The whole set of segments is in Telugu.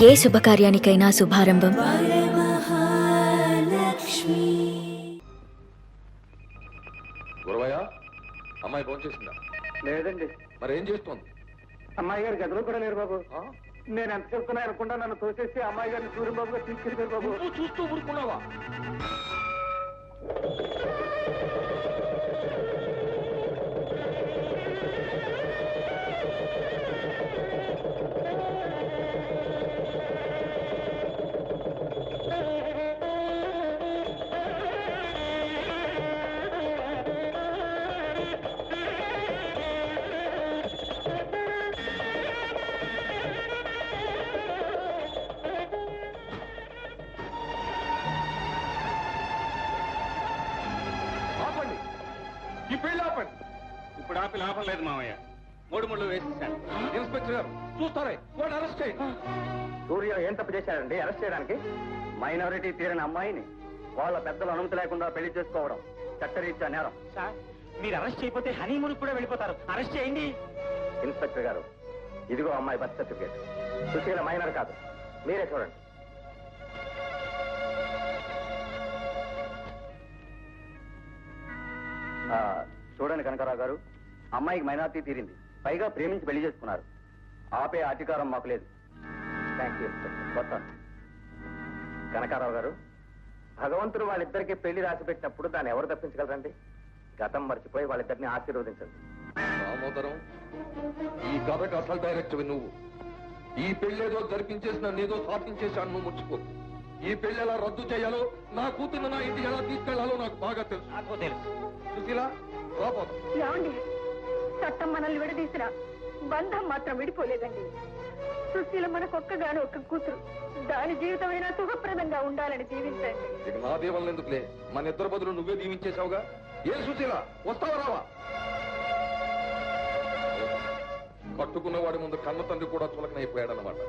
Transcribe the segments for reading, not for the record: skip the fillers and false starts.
ఏ శుభకార్యానికైనా శుభారంభం గురవయ్య, అమ్మాయి ఫోన్ చేసిందా? లేదండి. మరి ఏం చేస్తోంది? అమ్మాయి గారు గదిలో కూడా లేరు బాబు. నేను ఎంత చెప్తున్నా అనుకుంటా నన్ను తోసేసి అమ్మాయి గారిని సూర్యబాబు గారు తీసుకెళ్ళిపోయారు బాబు. నువ్వు చూస్తూ ఊరుకున్నావా? ఆపండి, ఈ పెళ్లి ఆపండి. ఇప్పుడు ఆపి లాభం లేదు మావయ్య. మూడు ముళ్ళు వేసేసాను. ఇన్స్పెక్టర్ గారు చూస్తారే, వాడు అరెస్ట్ చేయండి. సూర్య ఏం తప్పు చేశాడండి అరెస్ట్ చేయడానికి? మైనారిటీ తీరిన అమ్మాయిని వాళ్ళ పెద్దల అనుమతి లేకుండా పెళ్లి చేసుకోవడం చట్టరీత్యా నేరం. సార్, మీరు అరెస్ట్ చేయకపోతే హనీమూన్ కూడా వెళ్ళిపోతారు. అరెస్ట్ చేయండి. ఇన్స్పెక్టర్ గారు, ఇదిగో అమ్మాయి బర్త్ సర్టిఫికేట్. సుశీల మైనర్ కాదు, మీరే చూడండి. చూడండి కనకరావు గారు, అమ్మాయికి మైనారిటీ తీరింది, పైగా ప్రేమించి పెళ్లి చేసుకున్నారు. ఆపే అధికారం మాకు లేదు. థ్యాంక్ యూ వస్తాను. కనకారావు గారు, భగవంతుడు వాళ్ళిద్దరికీ పెళ్లి రాసి పెట్టినప్పుడు దాన్ని ఎవరు తప్పించగలరండి? గతం మర్చిపోయి వాళ్ళిద్దరిని ఆశీర్వదించండి. దామోదరం, ఈ కథకు అసలు డైరెక్టర్ నువ్వు. ఈ పెళ్ళేదో జరిపించేసిన నీదో సాధించేశాను, నువ్వు ముచ్చుకో. ఈ పెళ్లి ఎలా రద్దు చేయాలో, నా కూతురు నా ఇంటికి ఎలా తీసుకెళ్లాలో నాకు బాగా తెలుసు. నాకు తెలుసు. సుశీల, రాబోదు. ఏమండి, చట్టం మనల్ని విడదీసిన బంధం మాత్రం విడిపోలేదండి. సుశీల మనకొక్కగాను ఒక్క కూతురు, దాని జీవితమైనా సుఖప్రదంగా ఉండాలని జీవించండి. ఇక నా దేవల్ ఎందుకులే, మన ఇద్దరు బదులు నువ్వే దీవించేశావుగా. ఏ సుశీల, వస్తావా రావా? కట్టుకున్నవాడి ముందు కన్న తండ్రి కూడా చులకనైపోయాడనమాట.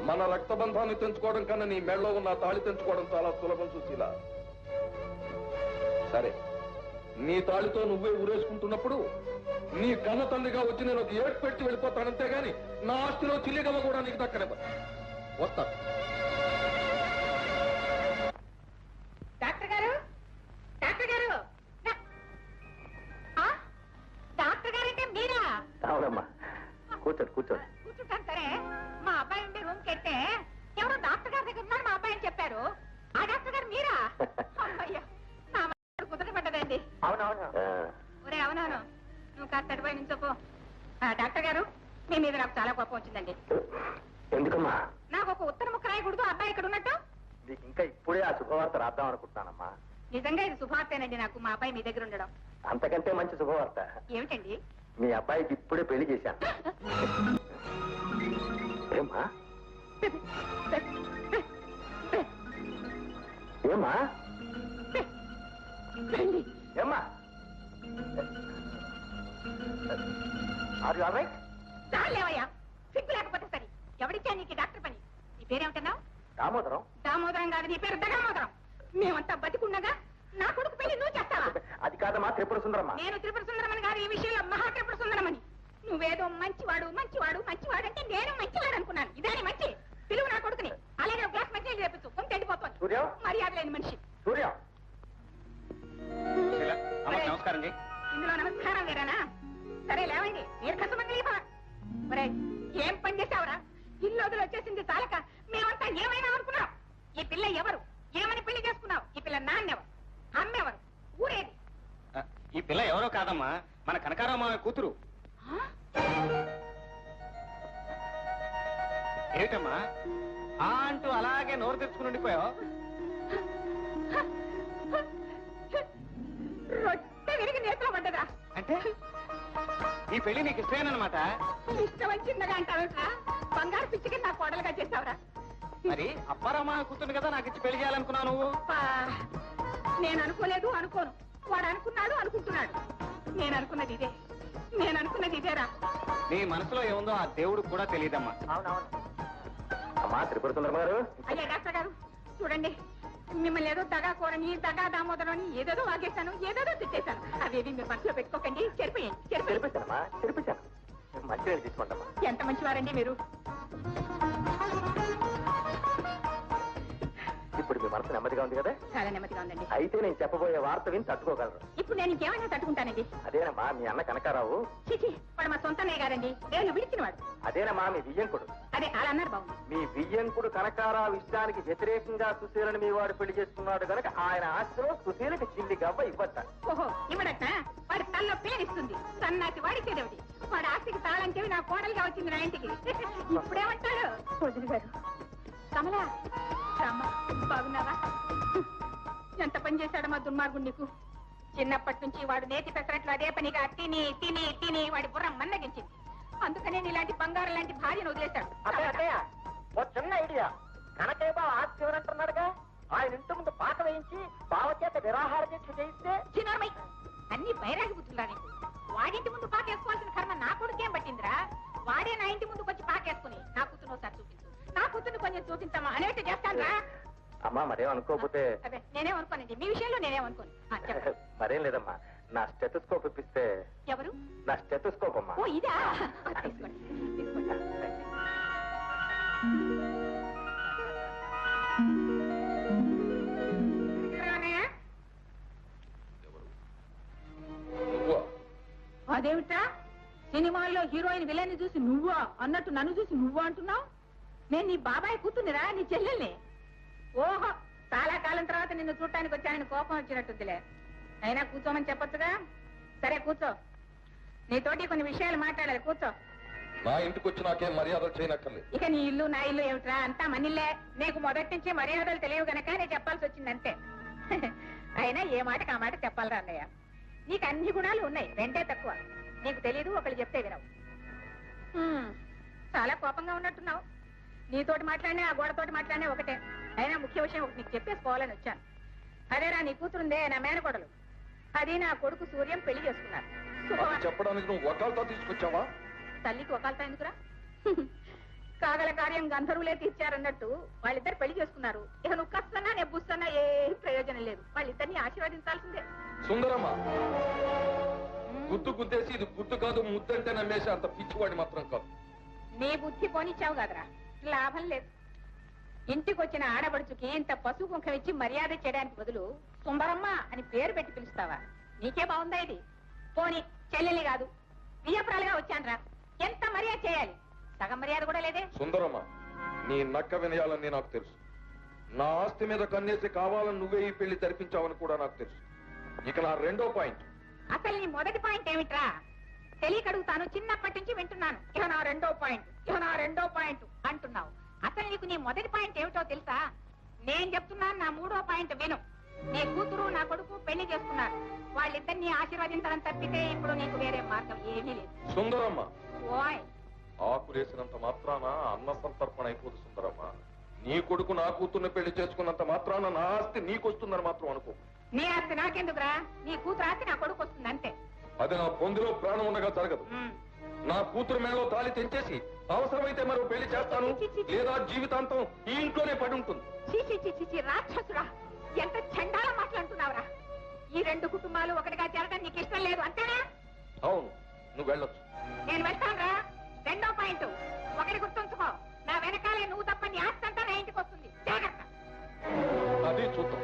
మన రక్తబంధాన్ని తెంచుకోవడం కన్నా నీ మెడలో ఉన్న తాళి తెంచుకోవడం చాలా సులభం సుశీల. సరే, నీ తాళితో నువ్వే ఊరేసుకుంటున్నప్పుడు నీ కన్న తండ్రిగా వచ్చి నేను ఒక ఏడు పెట్టి వెళ్ళిపోతానంతే గాని నా ఆస్తిలో చిల్లిగమ్మ కూడా నీకు దక్కనివ్వ. వస్తా. డాక్టర్ గారు, డాక్టర్ గారు, డాక్టర్ గారంటే మీరా? అవునమ్మా, కూర్చోండి కూర్చోండి. కూర్చుంటాను సరే. మా అబ్బాయి ఉండే రూమ్ కెళ్తే ఎవరో డాక్టర్ గారి దగ్గర ఉన్నారు మా అబ్బాయి అని చెప్పారు. ఆ డాక్టర్ గారు మీరా? అమ్మయ్యా, నా మనసు కుదరపడ్డదండి. అవునవును. ఒరే అవునవును, నువ్వు కాస్త అటుపోయి నుంచోపో. డాక్టర్ గారు, మీ మీద నాకు చాలా కోపం వచ్చిందండి. ఎందుకమ్మా? నాకు ఒక ఉత్తర ముక్క రాయకూడదు అబ్బాయి ఇక్కడ ఉన్నట్టు? నీకు ఇంకా ఇప్పుడే ఆ శుభవార్త రాద్దాం అనుకుంటున్నానమ్మా. నిజంగా ఇది శుభవార్తేనండి నాకు, మా అబ్బాయి మీ దగ్గర ఉండడం. అంతకంటే మంచి శుభవార్త. ఏమిటండి? మీ అబ్బాయికి ఇప్పుడే పెళ్లి చేశాను. ఏమ్మా? ఏమ్మా? ఏమ్మా? చాలేవయ్యా, సిగ్గు లేకపోతే సరే. ఎవరిచ్చా నీకు డాక్టర్ పని? నీ పేరేమిటన్నావు? దామోదరం. దామోదరం కాదు, నీ పేరు దగామోదరం. మేమంతా బతికుండగా నా కొడుకు పెళ్లి నువ్వు చేస్తావా? అది కాదమ్మా, త్రిపుర సుందరమ్మా. నేను త్రిపుర సుందరమని గారు ఈ విషయంలో మహా త్రిపుర సుందరమని. నువ్వేదో మంచివాడు మంచివాడు మంచివాడు అంటే నేను మంచివాడు అనుకున్నాను. ఇదేని మంచి పిలువు నా కొడుకుని. అలాగే ఒక గ్లాస్ మంచి చేపించు, కొంత ఎండిపోతుంది. సూర్య, మర్యాద లేని మనిషి. సూర్య. నమస్కారం అండి. ఇందులో నమస్కారం వేరేనా? సరే లేవండి, మీరు కసమంగళీ మరే ఏం పని చేసావురా? ఇల్లు వదిలి వచ్చేసింది చాలక మేమంతా ఏమైనా అనుకున్నాం. ఈ పిల్ల ఎవరు? ఏమని పెళ్లి చేసుకున్నావు? ఈ పిల్ల నాన్నెవరు? అమ్మెవరు? ఊరేది? ఈ పిల్ల ఎవరో కాదమ్మా, మన కనకారావు మామయ్య కూతురు. ఏమిటమ్మా ఆ అంటూ అలాగే నోరు తెచ్చుకుని ఉండిపోయావు? రొట్టె విరిగి నేత్రం పడ్డదా? అంటే ఈ పెళ్లి నీకు ఇష్టమేనమాట? ఇష్టం చిన్నగా అంటావురా? బంగారు పిచ్చికి నా కోడలుగా చేస్తావురా? మరి అప్పారావు మామయ్య కూతురు కదా నాకు ఇచ్చి పెళ్లి చేయాలనుకున్నావు నువ్వు? నేను అనుకోలేదు, అనుకోను. వాడు అనుకున్నాడు, అనుకుంటున్నాడు. నేను అనుకున్నది ఇదేరా. నీ మనసులో ఏముందో ఆ దేవుడు కూడా తెలియదమ్మా. అవునవును. అమ్మా త్రిపుర సుందరమ్మ గారు. అయ్యా డాక్టర్ గారు, చూడండి, మిమ్మల్ని ఏదో దగా కోరని దగా దామోదరం అని ఏదేదో వాగేశాను, ఏదేదో తిట్టేశాను. అవేవి మీరు మనసులో పెట్టుకోకండి. చెరిపేశానమ్మా, చెరిపేశాను. మంచిగా తీసుకోండమ్మా. ఎంత మంచివారండి మీరు. మనసు నెమ్మదిగా ఉంది కదా? చాలా నెమ్మదిగా ఉందండి. అయితే నేను చెప్పబోయే వార్త విని తట్టుకోగలరు. ఇప్పుడు నేను ఇంకేమైనా తట్టుకుంటానండి. అదేనమ్మా మీ అన్న కనకారావు. చిచి, వాడు మా సొంతనే కాదండి, నేను విడిచినవాడు. అదేనమ్మా మీ వియ్యంకుడు. అదే అలా అన్నారు బాబు. మీ వియ్యంకుడు కనకారావు ఇష్టానికి వ్యతిరేకంగా సుశీలని మీ వాడు పెళ్లి చేసుకున్నాడు కనుక ఆయన ఆస్తిలో సుశీలకి చిల్లి గవ్వ ఇవ్వట. ఓహో, ఇవ్వడట. వాడి తల్లో పేరిస్తుంది. సన్నాసి వాడికేదేమిటి? వాడు ఆస్తికి తాళం చెవి నా కోడలుగా వచ్చింది నా ఇంటికి. ఇప్పుడేమంటాడు? వదిలి గారు, కమలా రామ్మ, బాగున్నావా? ఎంత పని చేశాడు మా దుర్మార్గుడు నీకు. చిన్నప్పటి నుంచి వాడు నేతి పెసరట్లు అదే పనిగా తిని తిని తిని వాడి బుర్ర మన్నగించింది. అందుకనే ఇలాంటి బంగారం లాంటి భార్యను వదిలేశాడు. ఓ చిన్న ఐడియా. కనకే బావ ఆస్తి ఎవరంటున్నాడుగా, ఆయన ఇంటి ముందు పాట వేయించి బావ చేత నిరాహార దీక్ష చేయిస్తే. చిన్నమ్మాయి, అన్ని బైరాగి బుద్ధులా నీకు. వాడింటి ముందు పాకేసుకోవాల్సిన కర్మ నా కొడుకేం పట్టిందిరా? వాడే నా ఇంటి ముందుకు వచ్చి పాకేసుకుని నా కూతురు ఒకసారి చూపించు, నా కూతుర్ని కొంచెం చూపించమ్మా అనేట్టు చేస్తాను రా. అమ్మా మరేం అనుకోకపోతే. అదే నేనేమనుకోనండి, మీ విషయంలో నేనేమనుకోను. మరేం లేదమ్మా, నా స్టెథోస్కోప్ ఇప్పిస్తే. ఎవరు? నా స్టెథోస్కోప్ అమ్మా. ఓ ఇదా, తీసుకోండి తీసుకోండి. నువ్వా? అదేమిటా, సినిమాల్లో హీరోయిన్ విలన్ చూసి నువ్వా అన్నట్టు నన్ను చూసి నువ్వా అంటున్నావు? నేను నీ బాబాయ్ కూతుర్నిరా, నీ చెల్లెల్ని. ఓహో, చాలా కాలం తర్వాత నిన్ను చూడటానికి వచ్చానని కోపం వచ్చినట్టుందిలే. అయినా కూర్చోమని చెప్పొచ్చుగా. సరే కూర్చో, నీతోటి కొన్ని విషయాలు మాట్లాడాలి. కూర్చో. నా ఇంటికి వచ్చి నాకేం మర్యాదలు చేయనక్కర్లేదు. ఇక నీ ఇల్లు నా ఇల్లు ఏమిట్రా, అంతా మనిల్లే. నీకు మొదటి నుంచి మర్యాదలు తెలియవు గనక నేను చెప్పాల్సి వచ్చిందంతే. అయినా ఏ మాటకి ఆ మాట చెప్పాలరా అన్నయ్య. నీకు అన్ని గుణాలు ఉన్నాయి, రెండే తక్కువ. నీకు తెలీదు, ఒకళ్ళు చెప్తే వినవు. చాలా కోపంగా ఉన్నట్టున్నావు. నీతోటి మాట్లాడినా ఆ గోడతోటి మాట్లాడినా ఒకటే. అయినా ముఖ్య విషయం ఒకటి నీకు చెప్పేసుకోవాలని వచ్చాను. అదేరా, నీ కూతురుందే నా మేనకోడలు, అది నా కొడుకు సూర్యం పెళ్లి చేసుకున్నారు. అది చెప్పడానికి నువ్వు వకాల్తా తీసుకొచ్చావా? తల్లికి ఒకళ్ళతో ఎందుకురా? కాగల కార్యం గంధర్వులే తీర్చారన్నట్టు వాళ్ళిద్దరు పెళ్లి చేసుకున్నారు. ఇక నువ్వు కస్తున్నా నెబ్బుస్తున్నా ఏ ప్రయోజనం లేదు. వాళ్ళిద్దరిని ఆశీర్వదించాల్సిందే. సుందరమ్మ, గుద్దు గుద్దేసి ఇది గుద్దు కాదు ముద్దంటే నమ్మేసి అంత పిచ్చివాడి మాత్రం కాదు. నీ బుద్ధి పోనిచ్చావు కదరా, లాభం లేదు. ఇంటికి వచ్చిన ఆడబడుచుకి ఇంత పసుపు కుంకం ఇచ్చి మర్యాద చేయడానికి బదులు సుందరమ్మ అని పేరు పెట్టి పిలుస్తావా? నీకే బాగుందా ఇది? పోని చెల్లెలి కాదు, వియ్యపురాలుగా వచ్చానరా. ఎంత మర్యాద చేయాలి? సగం మర్యాద కూడా లేదే. సుందరమ్మ, నీ నక్క వినయాలని నాకు తెలుసు. నా ఆస్తి మీద కన్నేసి కావాలని నువ్వే ఈ పెళ్లి జరిపించావని కూడా నాకు తెలుసు. ఇక నా రెండో పాయింట్. అసలు నీ మొదటి పాయింట్ ఏమిట్రా? తెలియకడుగుతాను, చిన్నప్పటి నుంచి వింటున్నాను. ఇక నా రెండో పాయింట్ అంటున్నావు. అసలు నీకు నీ మొదటి పాయింట్ ఏమిటో తెలుసా? నేను చెప్తున్నాను, నా మూడో పాయింట్ విను. నీ కూతురు నా కొడుకు పెళ్లి చేసుకున్నారు. వాళ్ళిద్దరిని ఆశీర్వదించడం తప్పితే ఇప్పుడు నీకు వేరే మార్గం ఏమీ లేదు. సుందరమ్మ, ఓయ్, ఆకులేసినంత మాత్రాన అన్న సంతర్పణ అయిపోదు సుందరమ్మ. నీ కొడుకు నా కూతుర్ని పెళ్లి చేసుకున్నంత మాత్రాన నా ఆస్తి నీకొస్తుందని మాత్రం అనుకో. నీ ఆస్తి నాకెందుకురా? నీ కూతురు ఆస్తి నా కొడుకు వస్తుంది అంతే. అది నా పొందిలో ప్రాణం ఉండగా జరగదు. నా కూతురు మేలో తాళి తెంచేసి అవసరమైతే మరో పెళ్లి చేస్తాను, లేదా జీవితాంతం ఈ ఇంట్లోనే పడి ఉంటుంది. చీచి రాక్షసురా, ఎంత చండాల మాట్లాడుతున్నావురా. ఈ రెండు కుటుంబాలు ఒకటిగా చేరడం నీకు ఇష్టం లేదు అంతేనా? అవును, నువ్వు వెళ్ళొచ్చు. నేను వెళ్తానురా. రెండో పాయింట్ ఒకటి గుర్తుంచుకో, నా వెనకాలే నువ్వు తప్ప నీ ఆస్తి అంతా నా ఇంటికి వస్తుంది. జాగ్రత్త. అది చూద్దాం.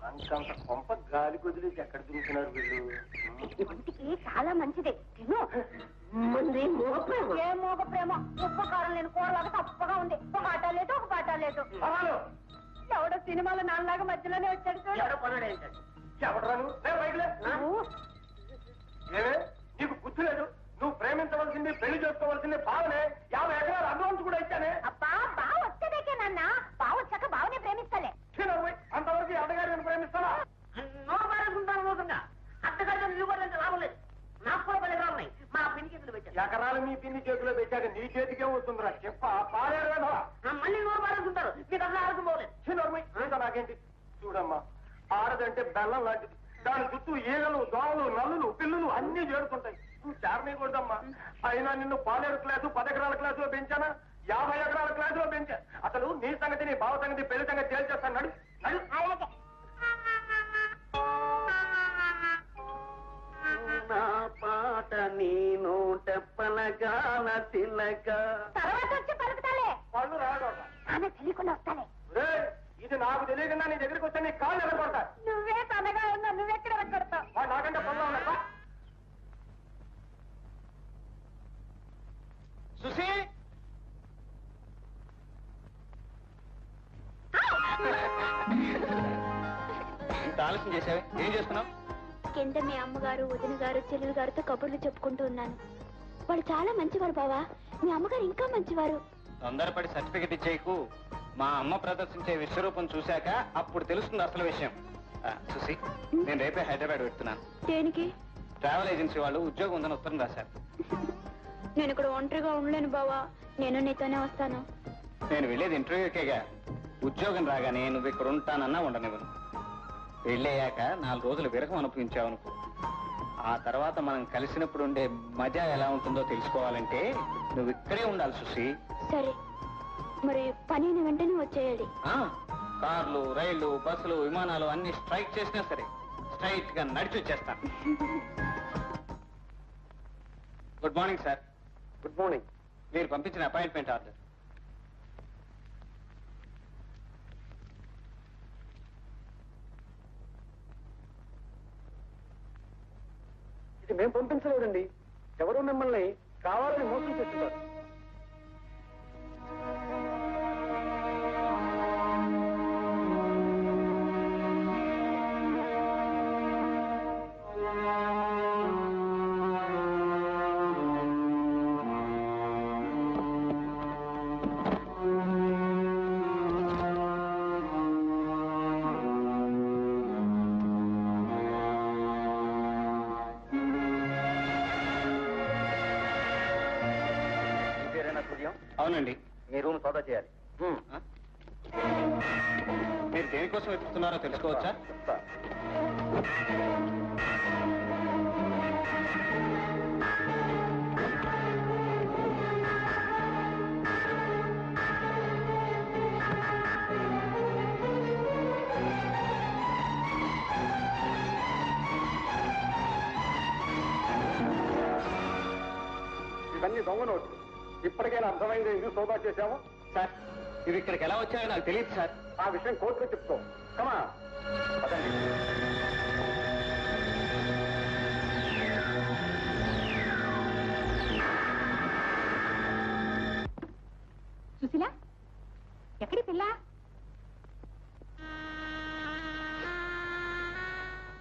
అంత కొంప గాలి కుదిలేసి ఎక్కడ తిరుగుతున్నారు వీళ్ళు? ఒంటికి చాలా మంచిది. ఏ మోగ ప్రేమ, ఉప్పు కారం లేని కూరలాగా తప్పగా ఉంది. ఒక ఆట లేదు, ఒక పాట లేదు. ఎవడో సినిమాలో నాన్నలాగా మధ్యలోనే వచ్చాడు చూడు. ఏమే నీకు బుద్ధి లేదు? నువ్వు ప్రేమించవలసింది, పెళ్లి చేసుకోవాల్సింది బావనే. 50 ఎకరాలు అడ్వాన్స్ కూడా ఇచ్చానే. అబ్బా, బావ వచ్చేదేకే నాన్న. బావ వచ్చాక బావనే ప్రేమిస్తాలే. అంతవరకు అత్తగారిని ప్రేమిస్తావా? ఎకరాలు మీ పిన్ని చేతిలో పెట్టాక నీ చేతికే వస్తుందిరా. చెప్ప పాలేరు నాకేంటి? చూడమ్మా, ఆడదంటే బెల్లం లాంటిది. దాని చుట్టూ ఈగలు, దోమలు, నల్లులు, పిల్లులు అన్ని చేరుతుంటాయి. నువ్వు చేరనీయకూడదమ్మా. అయినా నిన్ను పాలేరు క్లాసు 10 ఎకరాల క్లాసులో పెంచానా, 50 ఎకరాల క్లాసులో పెంచా. అసలు నీ సంగతి, నీ బావ సంగతి, పెళ్లి సంగతి తేల్చేస్తాను. నడు నడు. నా పాట నీ నోట పలగాల తిలక. తర్వాత వచ్చి పలుకుతాలే. వాళ్ళు రాడు. ఆమె తెలియకుండా వస్తాలే. నాకు తెలియకుండా నీ దగ్గరికి వస్తే నీ కాళ్ళు ఎరగొడతా. నువ్వే తనగా ఉన్నా నువ్వెక్కడ ఎక్కడతావు? వాడు నాకంటే పనులు ఉన్నా. సుశీ ఇంత ఆలస్యం చేసావే, ఏం చేస్తున్నావు? కింద మీ అమ్మగారు, వదిన గారు, చెల్లెలు గారితో కబుర్లు చెప్పుకుంటూ ఉన్నాను. వాళ్ళు చాలా మంచివారు బావా. మీ అమ్మగారు ఇంకా మంచివారు. తొందరపడి సర్టిఫికెట్ ఇచ్చేయకు. మా అమ్మ ప్రదర్శించే విశ్వరూపం చూశాక అప్పుడు తెలుస్తుంది అసలు విషయం. సుశీ, నేను రేపే హైదరాబాద్ పెడుతున్నాను. దేనికి? ట్రావెల్ ఏజెన్సీ వాళ్ళు ఉద్యోగం ఉందని ఉత్తరం రాశారు. నేను ఇక్కడ ఒంటరిగా ఉండలేను బావా. నేను నీతోనే వస్తాను. నేను వెళ్ళేది ఇంటర్వ్యూకేగా. ఉద్యోగం రాగానే నువ్వు ఇక్కడ ఉంటానన్నా ఉండనివ్వను. వెళ్ళయ్యాక 4 రోజులు విరహం అనుభవించావనుకో. ఆ తర్వాత మనం కలిసినప్పుడు ఉండే మజా ఎలా ఉంటుందో తెలుసుకోవాలంటే నువ్వు ఇక్కడే ఉండాలి సుశీ. సరే, మరి పని అయిన వెంటనే వచ్చేయాలి. కార్లు, రైళ్లు, బస్సులు, విమానాలు అన్ని స్ట్రైక్ చేసినా సరే స్ట్రైట్ గా నడిచి వచ్చేస్తాను. Good morning sir. Good morning. మీరు పంపించిన అపాయింట్మెంట్ ఆర్డర్. ఇది మేము పంపించలేదండి. ఎవరో మిమ్మల్ని కావాలని మోసం చేస్తున్నారు. అవునండి. మీ రూమ్ సోదా చేయాలి. మీరు దేనికోసం వెతుకుతున్నారో తెలుసుకోవచ్చా? చెప్తా. ఇవన్నీ దొంగ నోట్లు. ఇప్పటికైనా అర్థమైంది ఎందుకు సోదా చేశాము? సార్, ఇవి ఇక్కడికి ఎలా వచ్చాయో నాకు తెలియదు సార్. ఆ విషయం కోర్టులో చెప్తాం. కమా పదండి. సుశీల, ఎక్కడి పిల్ల?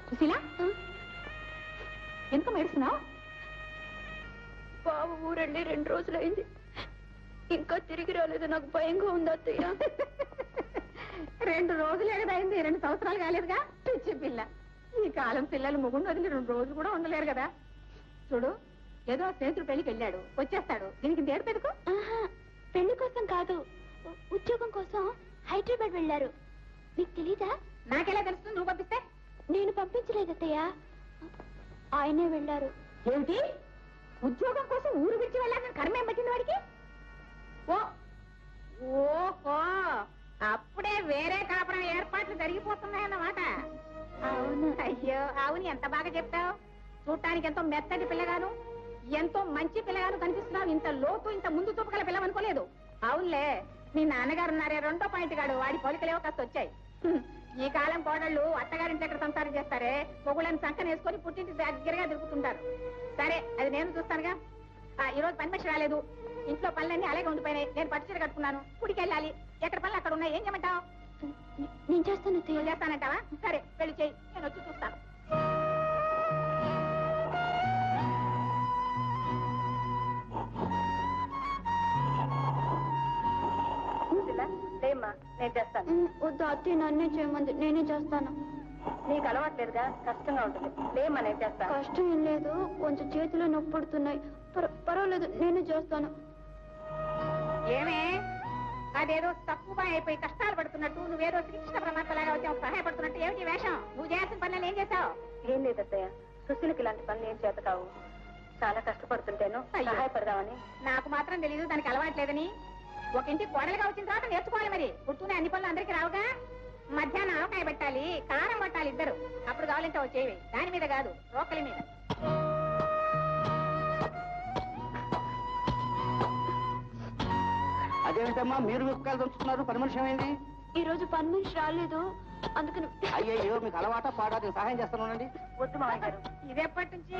సుశీల, ఎందుకు ఏడుస్తున్నావు? బావ ఊరండి 2 రోజులైంది. ఇంకా తిరిగి రాలేదు. నాకు భయంగా ఉంది అత్తయ్య. 2 రోజులే కదా అయింది, 2 సంవత్సరాలు కాలేదుగా. పిచ్చి పిల్ల. ఈ కాలం పిల్లలు ముగుండు వదిలి 2 రోజులు కూడా ఉండలేరు కదా. చూడు, ఏదో స్నేహితుడు పెళ్లికి వెళ్ళాడు, వచ్చేస్తాడు. దీనికి నేర్పెదుకు? పెళ్లి కోసం కాదు, ఉద్యోగం కోసం హైదరాబాద్ వెళ్ళారు. నీకు తెలీదా? నాకెలా తెలుస్తుంది? నువ్వు పంపిస్తే? నేను పంపించలేదు అత్తయ్య, ఆయనే వెళ్ళారు. ఏమిటి? ఉద్యోగం కోసం ఊరు విడిచి వెళ్ళాలని కర్మేం పట్టింది వాడికి? ఓహో, అప్పుడే వేరే కాపురం ఏర్పాట్లు జరిగిపోతున్నాయన్నమాట. అవును. అయ్యో, అవును, ఎంత బాగా చెప్తావు. చూడటానికి ఎంతో మెత్తటి పిల్లగాను, ఎంతో మంచి పిల్లగాను కనిపిస్తున్నావు. ఇంత లోతు, ఇంత ముందు చూపు గల పిల్లవనుకోలేదు. అవునులే, మీ నాన్నగారు ఉన్నారే 2వ పాయింట్ గాడు, వాడి పోలికలేవో కాస్త వచ్చాయి. ఈ కాలం కోడళ్ళు అత్తగారింటి దగ్గర సంసారం చేస్తారే, మొగుళ్ళని సంకనేసుకొని పుట్టింటి దగ్గరగా తిరుగుతుంటారు. సరే, అది నేను చూస్తానుగా. ఈ రోజు పని మనిషి రాలేదు, ఇంట్లో పనులన్నీ అలాగే ఉండిపోయినాయి. నేను పట్టు చీర కట్టుకున్నాను, గుడికి వెళ్ళాలి. ఎక్కడ పనులు అక్కడ ఉన్నాయి. ఏం చేయమంటావు? నేను చేస్తాను అత్తయ్య. నువ్వు చేస్తానంటావా? సరే, వెళ్ళి చెయ్యి, నేను వచ్చి చూస్తాను. లేమ్మా, నేను చేస్తాను. వద్దు అత్తయ్య, నన్నే చేయమంది. నేనే చేస్తాను. నీకు అలవాట్లేదుగా, కష్టంగా ఉంటుంది. లేమ్మా, నేను చేస్తాను. కష్టం ఏం లేదు, కొంచెం చేతిలో నొప్పి పడుతున్నాయి. పర్వాలేదు, నేనే చేస్తాను. ఏమే, అదేదో తక్కువ అయిపోయి కష్టాలు పడుతున్నట్టు, నువ్వేదో శ్రీకృష్ణ పరమాత్మలాగా వచ్చి సహాయపడుతున్నట్టు ఏమిటి వేషం? నువ్వు చేయాల్సిన పనులు ఏం చేశావు? ఏం లేదు అత్తయ్య, సుశీలకి ఇలాంటి పనులు ఏం చేత కావు. చాలా కష్టపడుతుంటేను అయ్యో. సహాయపడదామని. నాకు మాత్రం తెలీదు దానికి అలవాట్లేదని. ఒక ఇంటికి కోడలుగా వచ్చిన తర్వాత నేర్చుకోవాలి. మరి పుట్టునే అన్ని పనులు అందరికీ రావుగా. మధ్యాహ్నం ఆవకాయ పెట్టాలి, కారం పట్టాలి ఇద్దరు. అప్పుడు కావాలంటే వచ్చేవి, దాని మీద కాదు, రోకలి మీద. అదేమిటమ్మా మీరు ముక్కలు దంచుతున్నారు? పని మనిషి ఏమైంది? ఈ రోజు పని మనిషి రాలేదు, అందుకని. అయ్యయ్యో, మీకు అలవాట పాడా, నేను సహాయం చేస్తానండి. వద్దు మామయ్య గారు. ఇదేపటి నుంచి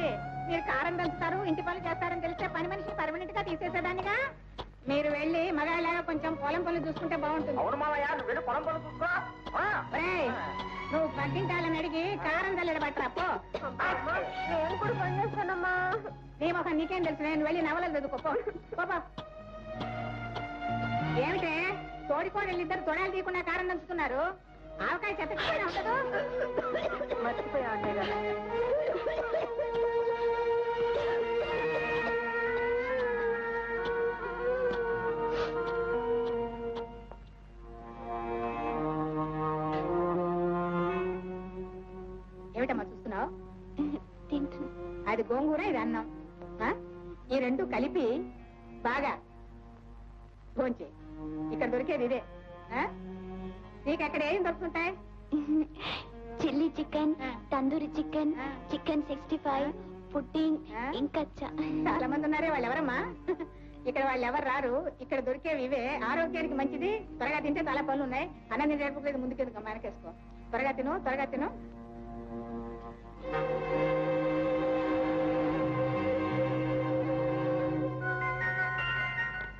మీరు కారం దంచుతారు, ఇంటి పనులు చేస్తారని తెలిస్తే పని మనిషి పర్మనెంట్ గా తీసేసేదానిగా. మీరు వెళ్ళి మగాళ్ళగా కొంచెం పొలం పనులు చూసుకుంటే బాగుంటుంది. అవును మామయ్య, నువ్వు వెళ్ళి పొలం పనులు చూసుకో. ఒరేయ్, నువ్వు పగ్గింటాలని అడిగి కారం చల్లెడ పట్టరా పో. నేను కూడా పని చేస్తానమ్మా. నీ మొహం నీకేం తెలుసు, నేను వెళ్ళి నవలలు చదువుకో పో. ఏమిటే తోడికోడళ్ళు ఇద్దరు తొడాలు తీయకుండా కారం దంచుతున్నారు? ఆవకాయ చెత్తగా ఉండదు. మర్చిపోయా అన్నయ్య గారు. ఏమిటమ్మా చూస్తున్నావు? తింటున్నా. అది గోంగూర, ఇది అన్నం. ఆ? ఈ రెండు కలిపి బాగా భోంచే. ఇక్కడ దొరికేది ఇదే. ఆ? నీకు అక్కడ ఏం దొరుకుతుంటాయి? చిల్లీ చికెన్, ఆ. తందూరి చికెన్, ఆ. చికెన్ 65, పుడ్డింగ్, ఆ. ఇంకా చాలా మంది ఉన్నారే, వాళ్ళు ఎవరమ్మా? ఇక్కడ వాళ్ళు ఎవరు రారు. ఇక్కడ దొరికేవి ఇవే, ఆరోగ్యానికి మంచిది. త్వరగా తింటే చాలా పనులు ఉన్నాయి. అన్నం తినేటప్పుడు ముందుకెందుకు మేనకేసుకో. త్వరగా తిను, త్వరగా తిను.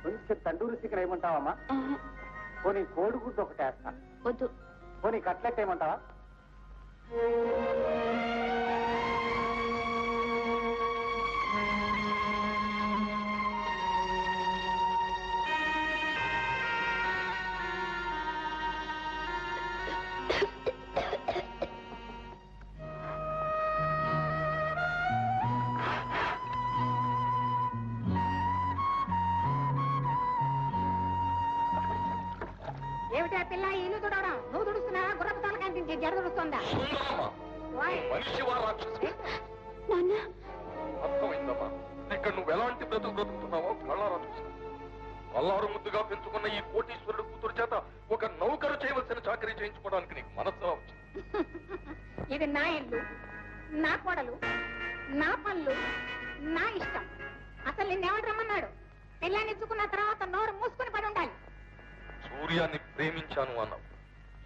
కొంచెం తండూరి చికెన్ ఏమంటావమ్మా? పోనీ కోడిగుడ్డు ఒకటి వేస్తా. వద్దు. పోనీ కట్లెట్ ఏమంటావా? ఏమిటి ఆ పిల్ల ఇల్లు తుడవడం? నువ్వు తుడుస్తున్నావా? గుర్రపు తల కనిపించి జడ తుడుస్తుందా? సుందరమ్మ, ఓయ్, మనిషివా రాక్షసి? నాన్న, అర్థమైందమ్మా, ఇక్కడ నువ్వు ఎలాంటి బ్రతుకుతున్నావో కళ్ళారా చూసా. అల్లారు ముద్దుగా పెంచుకున్న ఈ కోటీశ్వరుడు కూతురు చేత ఒక నౌకరు చేయవలసిన చాకరీ చేయించుకోవడానికి నీకు మనసు వచ్చింది. ఇది నా ఇల్లు, నా కోడలు, నా పనులు, నా ఇష్టం. అసలు నిన్నెవడు రమ్మన్నాడు? పిల్లాన్ని ఇచ్చుకున్న తర్వాత నోరు మూసుకుని పడి ఉండాలి. సూర్యాన్ని ప్రేమించాను అన్నావు.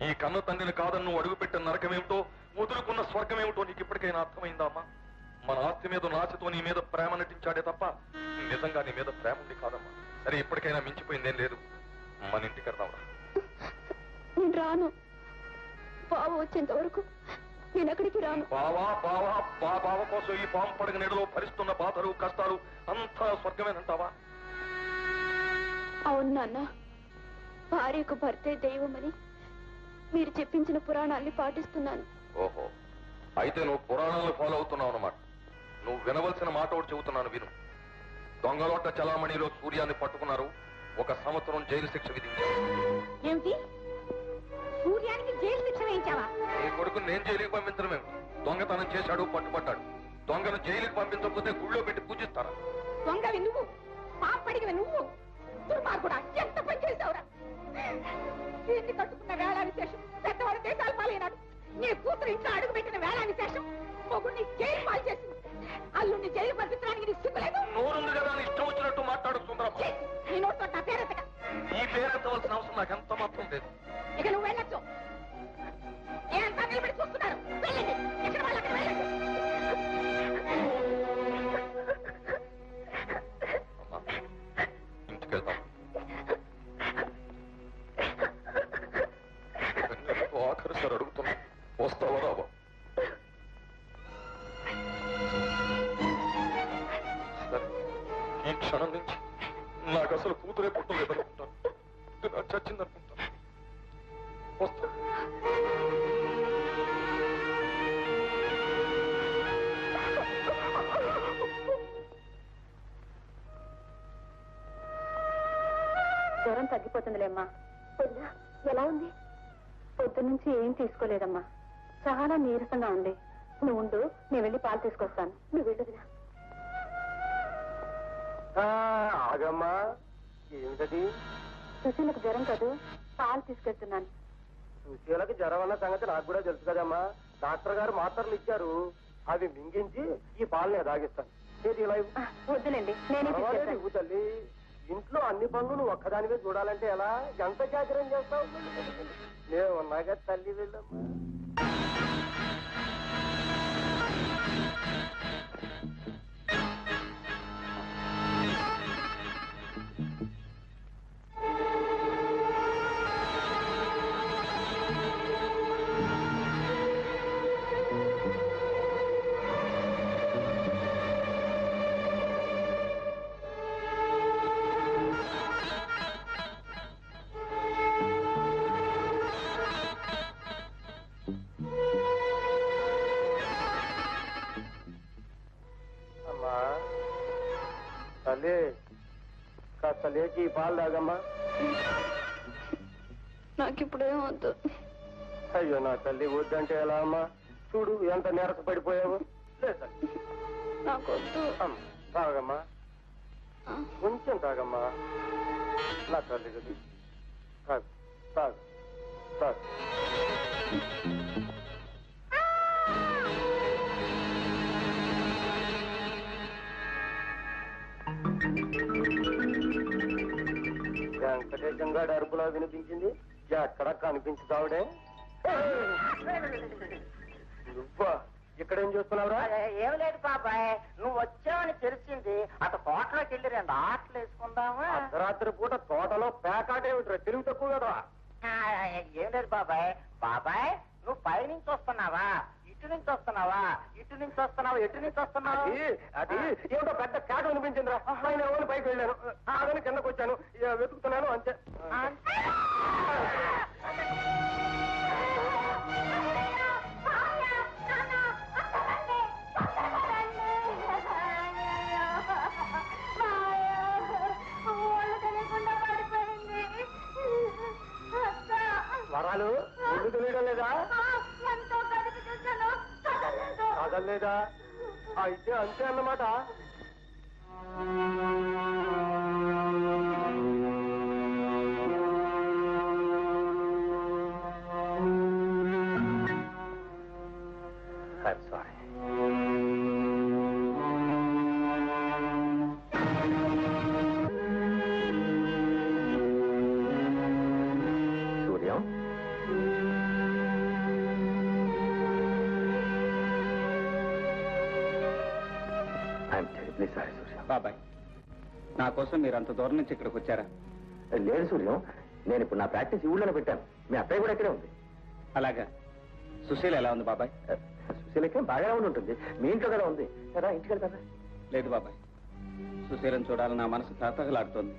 ఈ కన్న తండ్రిని కాదని నువ్వు అడుగుపెట్టిన నరకమేమిటో, ముదురుకున్న స్వర్గమేమిటో నీకు ఇప్పటికైనా అర్థమైందా అమ్మా? మన ఆస్తి మీద నాశతో నీ మీద ప్రేమ నటించాడే తప్ప నిజంగా నీ మీద ప్రేమ ఉంది కాదమ్మా. సరే, ఇప్పటికైనా మించిపోయిందేం లేదు. మన ఇంటికి వెళ్దాంరా. నేను రాను. బావ వచ్చేంత వరకు నేను ఎక్కడికి రాను. బావా బావా బావ కోసం ఈ పాము పడగ నీడలో భరిస్తున్న బాధలు కష్టాలు అంతా స్వర్గమేనంటావా? అవును నాన్న, భార్యకు భర్తే దైవమని మీరు చెప్పించిన పురాణాల్ని పాటిస్తున్నాను. ఓహో, అయితే నువ్వు పురాణాలను ఫాలో అవుతున్నావు అన్నమాట. నువ్వు వినవలసిన మాట ఒకటి చెబుతున్నాను, విను. దొంగలోట చలామణిలో సూర్యాన్ని పట్టుకున్నారు. 1 సంవత్సరం జైలు శిక్ష విధించారు. ఏమిటి? సూర్యానికి జైలు శిక్ష వేయించావా? నీ కొడుకుని నేను జైలుకి పంపించడం ఏమిటి? దొంగతనం చేశాడు, పట్టుబడ్డాడు. దొంగను జైలుకి పంపించకపోతే గుళ్ళో పెట్టి పూజిస్తారా? దొంగవి నువ్వు, పాపడిగివి నువ్వు. దుర్మార్గుడా, ఎంత పని చేశావురా? దీన్ని కట్టుకున్న వేళ విశేషం పెద్దవాడు దేశాలు పాలైనాడు. నీ కూతురు ఇంట్లో అడుగు పెట్టిన వేళ విశేషం మొగుడిని జైలు పాలు చేసింది. అల్లుడిని జైలు పంపించడానికి నీకు సిగ్గులేదు? నోరుంది కదా అని ఇష్టం వచ్చినట్టు మాట్లాడుతుంటారా? నీ నోటితో నా పేరెత్తగా. ఈ పేరెత్తవలసిన అవసరం నాకు ఎంత మాత్రం లేదు. ఇక నువ్వు వెళ్ళొచ్చు. ఏమంతా నిలబడి చూస్తున్నారు? వెళ్ళండి, ఎక్కడ వాళ్ళు అక్కడ వెళ్ళండి. అమ్మా, ఇంటికి వెళ్దాం. ఆఖరిసారి అడుగుతున్నా, వస్తావా రావా? సరే, ఈ క్షణం నుంచి నాకు అసలు కూతురే పుట్టలేదనుకుంటాను. నాకు చచ్చిందనుకుంటాను. వస్తా. జ్వరం తగ్గిపోతుందిలేమ్మా. వదినా, ఎలా ఉంది? పొద్దు నుంచి ఏం తీసుకోలేదమ్మా, చాలా నీరసంగా ఉంది. నువ్వు ఉండు, నేను వెళ్ళి పాలు తీసుకొస్తాను. నువ్వు వెళ్ళదునా. ఆగమ్మా, ఏమిటది? సుశీలకు జ్వరం కాదు, పాలు తీసుకెళ్తున్నాను. సుశీలకి జ్వరం అన్న సంగతి నాకు కూడా తెలుసు కదమ్మా. డాక్టర్ గారు మాత్రలు ఇచ్చారు, అవి మింగించి ఈ పాలు నేను తాగిస్తాను. వద్దులేండి, నేనే తీసుకెళ్తాను. తల్లి, ఇంట్లో అన్ని పనులు నువ్వు ఒక్కదానివే చూడాలంటే ఎలా? ఎంత జాగ్రత్త చేస్తావు? నేను ఉన్నాగా తల్లి వెళ్ళమ్మా. తల్లి కాస్త లేచి పాలు తాగమ్మా. నాకు ఇప్పుడేం వద్దు. అయ్యో నా తల్లి, వద్దంటే ఎలా అమ్మా? చూడు ఎంత నీరస పడిపోయావు. లేదా నాకు వద్దు. తాగమ్మా, కొంచెం తాగమ్మా నా తల్లి గది. తాగు తాగు తాగు. వెంకటేశం గారి అరుపులా వినిపించింది. ఎక్కడ కనిపించుతావుడే? నువ్వా ఇక్కడేం చూస్తున్నావురా? ఏం లేదు బాబాయ్, నువ్వు వచ్చావని తెలిసింది. అటు తోటలోకి వెళ్ళి 2 ఆటలు వేసుకుందామా? అర్ధరాత్రి పూట తోటలో పేకాటేమిట్రా? తెలివి తక్కువ కదా. ఏం లేదు బాబాయ్. బాబాయ్ నువ్వు పైనుంచి వస్తున్నావా, ఇటు నుంచి వస్తున్నావా, ఇటు నుంచి వస్తున్నావా, ఎటు నుంచి వస్తున్నావా? అది ఏమిటో పెద్ద కేట అనిపించిందిరా. ఆయన ఎవరు పైకి వెళ్ళాను, అదని కిందకు వచ్చాను, వెతుకుతున్నాను అంతే. వరాలు ముందు తెలియడం లేదా? కదలేదా? అయితే అంతే అన్నమాట. సారీ. సూర్యం, సారీ సూర్యం. బాబాయ్, నా కోసం మీరు అంత దూరం నుంచి ఇక్కడికి వచ్చారా? లేదు సూర్యం, నేను ఇప్పుడు నా ప్రాక్టీస్ ఊళ్ళోనే పెట్టాను. మీ అత్తయ్య కూడా ఇక్కడే ఉంది. అలాగా. సుశీల ఎలా ఉంది బాబాయ్? సుశీలకి బాగానే ఉండి ఉంటుంది. మీ ఇంట్లో కదా ఉంది కదా, ఇంటికి వెళ్తారా? లేదు బాబాయ్, సుశీలను చూడాలని నా మనసు తాతగలాడుతోంది.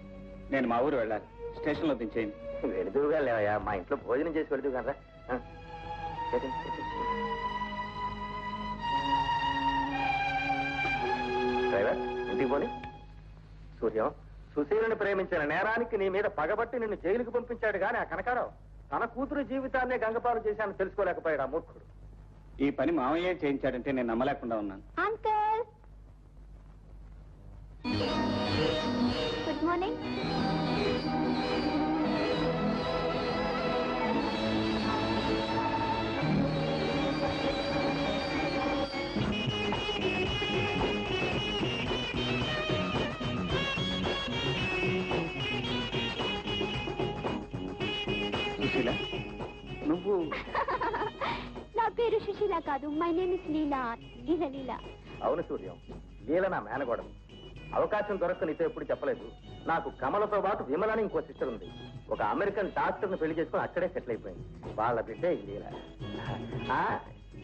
నేను మా ఊరు వెళ్ళాలి. స్టేషన్లో దించేయండి. వెళుదువుగా లేవయ్యా, మా ఇంట్లో భోజనం చేసి వెళుదు కదా. డ్రైవర్, ఇంటికి పోని. సూర్యం, సుశీలను ప్రేమించిన నేరానికి నీ మీద పగబట్టి నిన్ను జైలుకు పంపించాడు గాని ఆ కనకారావు తన కూతురు జీవితాన్నే గంగపాలు చేశాను తెలుసుకోలేకపోయాడు ఆ మూర్ఖుడు. ఈ పని మామయ్య చేయించాడంటే నేను నమ్మలేకుండా ఉన్నాను. Uncle, good morning. సుశీల, నువ్వు? నా పేరు సుశీల కాదు, మై నేమ్ ఇస్ లీలా. లీలా. అవును సూర్యం, లీల నా మేనగోడలు. అవకాశం దొరక్క నీతో ఎప్పుడు చెప్పలేదు. నాకు కమలతో పాటు విమలని ఇంకో సిస్టర్ ఉంది. ఒక అమెరికన్ డాక్టర్ ని పెళ్లి చేసుకుని అక్కడే సెటిల్ అయిపోయింది. వాళ్ళ బిడ్డే ఈ లీల.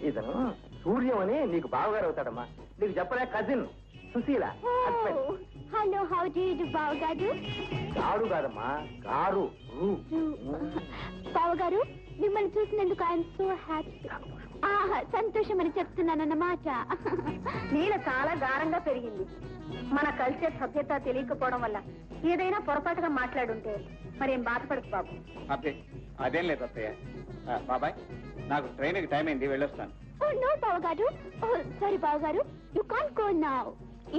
ఇతను సూర్యం అని నీకు బావగారు అవుతాడమ్మా. నీకు చెప్పలే, cousin Sushila. Hello, how do you do బావగారు? గారు కాదమ్మా, గారు. బావగారు, మిమ్మల్ని చూసినందుకు ఐఎమ్ సో హ్యాపీ. సంతోషం అని చెప్తున్నానన్నమాట. నీల చాలా గారంగా పెరిగింది. మన కల్చర్ సభ్యత తెలియకపోవడం వల్ల ఏదైనా పొరపాటుగా మాట్లాడుంటే మరేం బాధపడకు బాబు. అబ్బే, అదేం లేదు అత్తయ్య. బాబాయ్, నాకు ట్రైన్కి టైం అయింది, వెళ్ళొస్తాను. నో బావగారు, సారీ బావగారు, యు కాంట్ గో నౌ.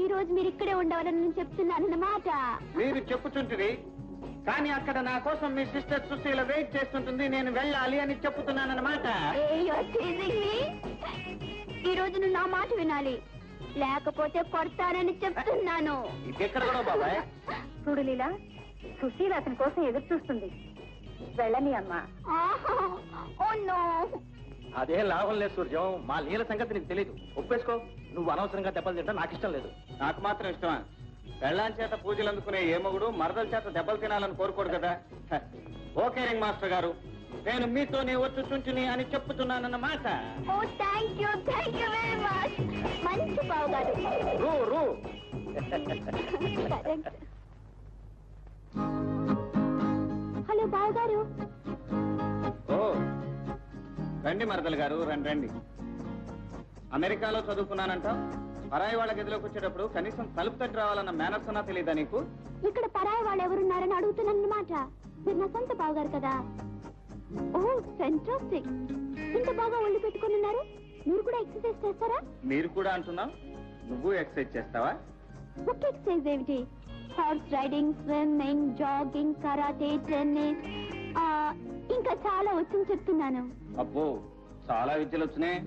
ఈ రోజు మీరు ఇక్కడే ఉండవాలని నేను చెప్తున్నానన్నమాట. మీరు చెప్పుచుంటుంది, కానీ అక్కడ నా కోసం మీ సిస్టర్ సుశీల వెయిట్ చేస్తుంటుంది. నేను వెళ్ళాలి అని చెప్తున్నానన్నమాట. ఈ రోజు నువ్వు నా మాట వినాలి, లేకపోతే కొడతానని చెప్తున్నాను. ఇది ఎక్కడ కూడా బాబాయ్? చూడు లీలా, సుశీల అతని కోసం ఎదురు చూస్తుంది. వెళ్ళని అమ్మా. అదే లాభం లేదు సూర్యం. మా లీల సంగతి నీకు తెలియదు. ఒప్పేసుకో. నువ్వు అనవసరంగా దెబ్బలు తింటా నాకు ఇష్టం లేదు. నాకు మాత్రం ఇష్టమా? పెళ్ళాం చేత పూజలు అందుకునే ఏ మగుడు మరదల చేత దెబ్బలు తినాలని కోరుకోడు కదా. ఓకే రింగ్ మాస్టర్ గారు, నేను మీతోనే వచ్చుచుంచుని అని చెప్పుతున్నానన్నమాట. మంచి బావగారు. రూ రూ. హలో బావగారు. ఓ రండి మరదలు గారు, రండి రండి. అమెరికాలో చదువుకున్నానంట. పరాయి వాళ్ళ గదిలోకి వచ్చేటప్పుడు కనీసం తలుపు తట్టి రావాలన్న మేనర్స్ అన్నా తెలియదా నీకు? ఇక్కడ పరాయి వాళ్ళు ఎవరున్నారని అడుగుతున్నానన్నమాట. మీరు నా సొంత బావగారు కదా. Oh fantastic. ఇంత బాగా ఒళ్ళు పెట్టుకుని ఉన్నారు. మీరు కూడా ఎక్సర్సైజ్ చేస్తారా? మీరు కూడా అంటున్నావు. నువ్వు ఎక్సర్సైజ్ చేస్తావా? ఒక్క ఎక్సర్సైజ్ ఏమిటి? Horse riding, swimming, jogging, karate, tennis, ఇంకా చాలా వచ్చని చెప్తున్నాను. అబ్బో చాలా విద్యలు వచ్చినాయి.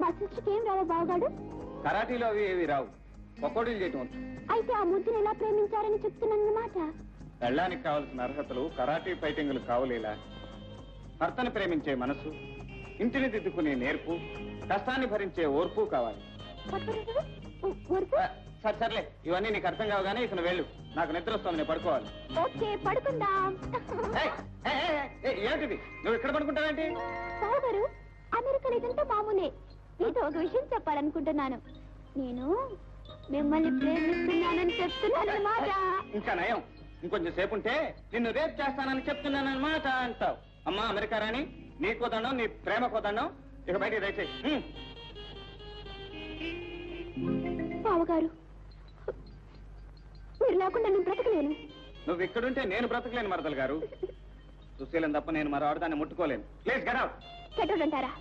మా సిస్టర్కి ఏం రావా బావగాడు? కరాటీలో అవి ఏవి రావు. పకోడీలు చేయటం వచ్చు. అయితే ఆ ముద్దుని ఎలా ప్రేమించారని చెప్తున్నానన్నమాట. పెళ్ళానికి కావలసిన అర్హతలు కరాటీ ఫైటింగులు కావులేలా. భర్తని ప్రేమించే మనసు, ఇంటిని దిద్దుకునే నేర్పు, కష్టాన్ని భరించే ఓర్పు కావాలి. సరే సర్లే, ఇవన్నీ నీకు అర్థం కావగానే ఇక వెళ్ళు. నాకు నిద్ర వస్తుంది, నేను పడుకోవాలి. ఓకే పడుకుందాం. ఏంటిది? నువ్వు ఇక్కడ పడుకుంటావేంటి? బావగారు, అమెరికాలో ఇదంతా మామూలే. నీతో ఒక విషయం చెప్పాలనుకుంటున్నాను. నేను మిమ్మల్ని ప్రేమిస్తున్నానని చెప్తున్నానన్నమాట. ఇంకా నయం, ఇంకొంచెం సేపు ఉంటే నిన్ను రేప్ చేస్తానని చెప్తున్నానన్నమాట అంటావు. అమ్మా అమెరికా రాణి, నీ కోదండం, నీ ప్రేమ కోదండం. ఇక బయటికి దయచేయి. బావగారు, మీరు లేకుండా నేను బ్రతకలేను. నువ్వు ఇక్కడుంటే నేను బ్రతకలేను మరదలు గారు. సుశీలం తప్ప నేను మరో ఆడదాన్ని ముట్టుకోలేను. Please get out. చెట్టడంటారా?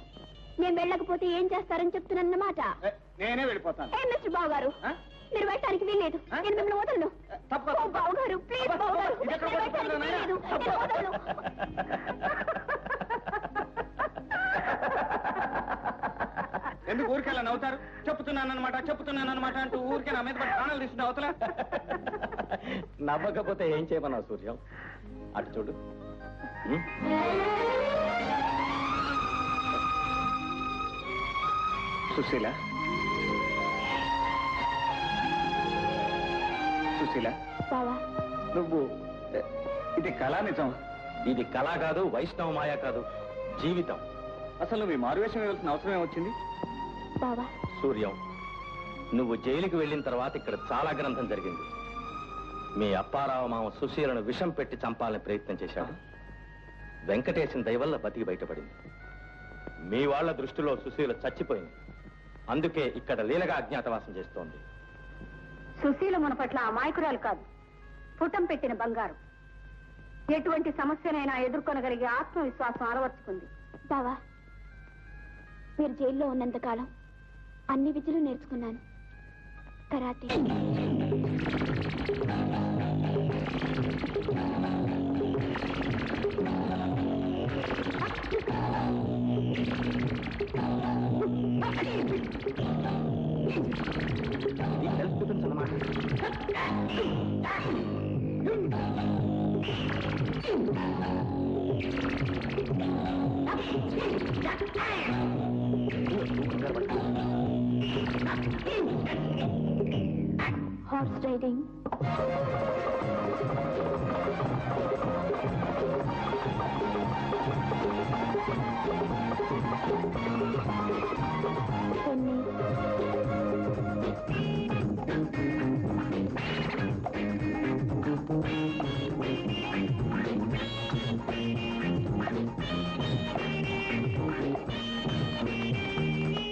నేను వెళ్ళకపోతే ఏం చేస్తారని చెప్తున్నానన్నమాట. నేనే వెళ్ళిపోతాను. మిస్టర్ బావగారు, మీరు వెళ్ళటానికి వీల్లేదు. నేను మిమ్మల్ని వదలను. బావగారు ప్లీజ్ బావగారు, ఎందుకు ఊరికెళ్ళని అవుతారు? చెప్తున్నానన్నమాట అంటూ ఊరికే నా మీద ప్రాణాలు తీసుకున్న అవతల. నవ్వకపోతే ఏం చేయమన్నావు సూర్యం? అటు చూడు. సుశీల, సుశీల, నువ్వు ఇది కళా నిజం? ఇది కళ కాదు, వైష్ణవ మాయ కాదు, జీవితం. అసలు నువ్వు ఈ మారువేషం వేయాల్సిన అవసరం ఏమొచ్చింది? సూర్యం, నువ్వు జైలుకి వెళ్ళిన తర్వాత ఇక్కడ చాలా గ్రంథం జరిగింది. మీ అప్పారావు మామ సుశీలను విషం పెట్టి చంపాలని ప్రయత్నం చేశాడు. వెంకటేశం దయ వల్ల బతికి బయటపడింది. మీ వాళ్ళ దృష్టిలో సుశీల చచ్చిపోయింది. అందుకే ఇక్కడ లీలగా అజ్ఞాతవాసం చేస్తోంది. సుశీల మన పట్ల అమాయకురాలు కాదు, పుటం పెట్టిన బంగారు. ఎటువంటి సమస్యనైనా ఎదుర్కొనగలిగే ఆత్మవిశ్వాసం అలవర్చుకుంది. బావా, మీరు జైల్లో ఉన్నంతకాలం అన్ని విద్యలు నేర్చుకున్నాను. కరాటే, హార్స్ రైడింగ్,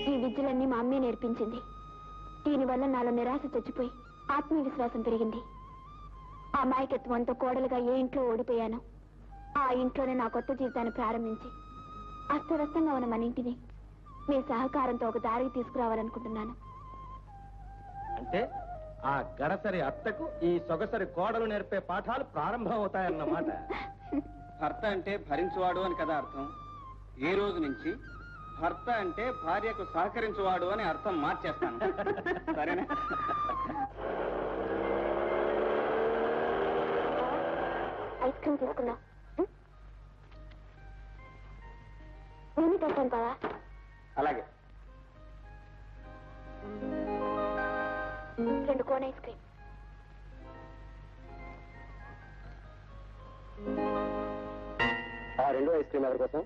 ఈ విద్యలన్నీ మా అమ్మే నేర్పించింది. దీనివల్ల నాలో నిరాశ చచ్చిపోయి ఆత్మవిశ్వాసం పెరిగింది. ఆ మాయకత్వంతో కోడలుగా ఏ ఇంట్లో ఓడిపోయాను, ఆ ఇంట్లోనే నా కొత్త జీవితాన్ని ప్రారంభించి అస్తవ్యస్తంగా ఉన్న మన ఇంటిని మీ సహకారంతో ఒక దారికి తీసుకురావాలనుకుంటున్నాను. అంటే ఆ గడసరి అత్తకు ఈ సొగసరి కోడలు నేర్పే పాఠాలు ప్రారంభం అవుతాయన్నమాట. భర్త అంటే భరించువాడు అని కదా అర్థం. ఏ రోజు నుంచి భర్త అంటే భార్యకు సహకరించువాడు అని అర్థం మార్చేస్తాను. సరేనా? ఐస్ క్రీమ్ తీసుకుందాం. నేను తెస్తాను బావా. అలాగే. 2 కోన్ ఐస్ క్రీమ్. ఆ 2 ఐస్ క్రీమ్ ఎవరి కోసం?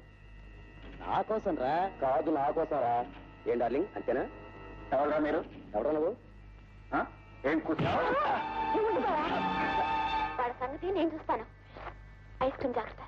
నా కోసం రా. కాదు, నా కోసం రా. ఏం డార్లింగ్, అంతేనా? ఎవరా మీరు? ఎవరా నువ్వు? ఏం కూర్చున్నావు? వాళ్ళ సంగతి నేను చూస్తాను. ఐస్ క్రీమ్ జాగ్రత్త.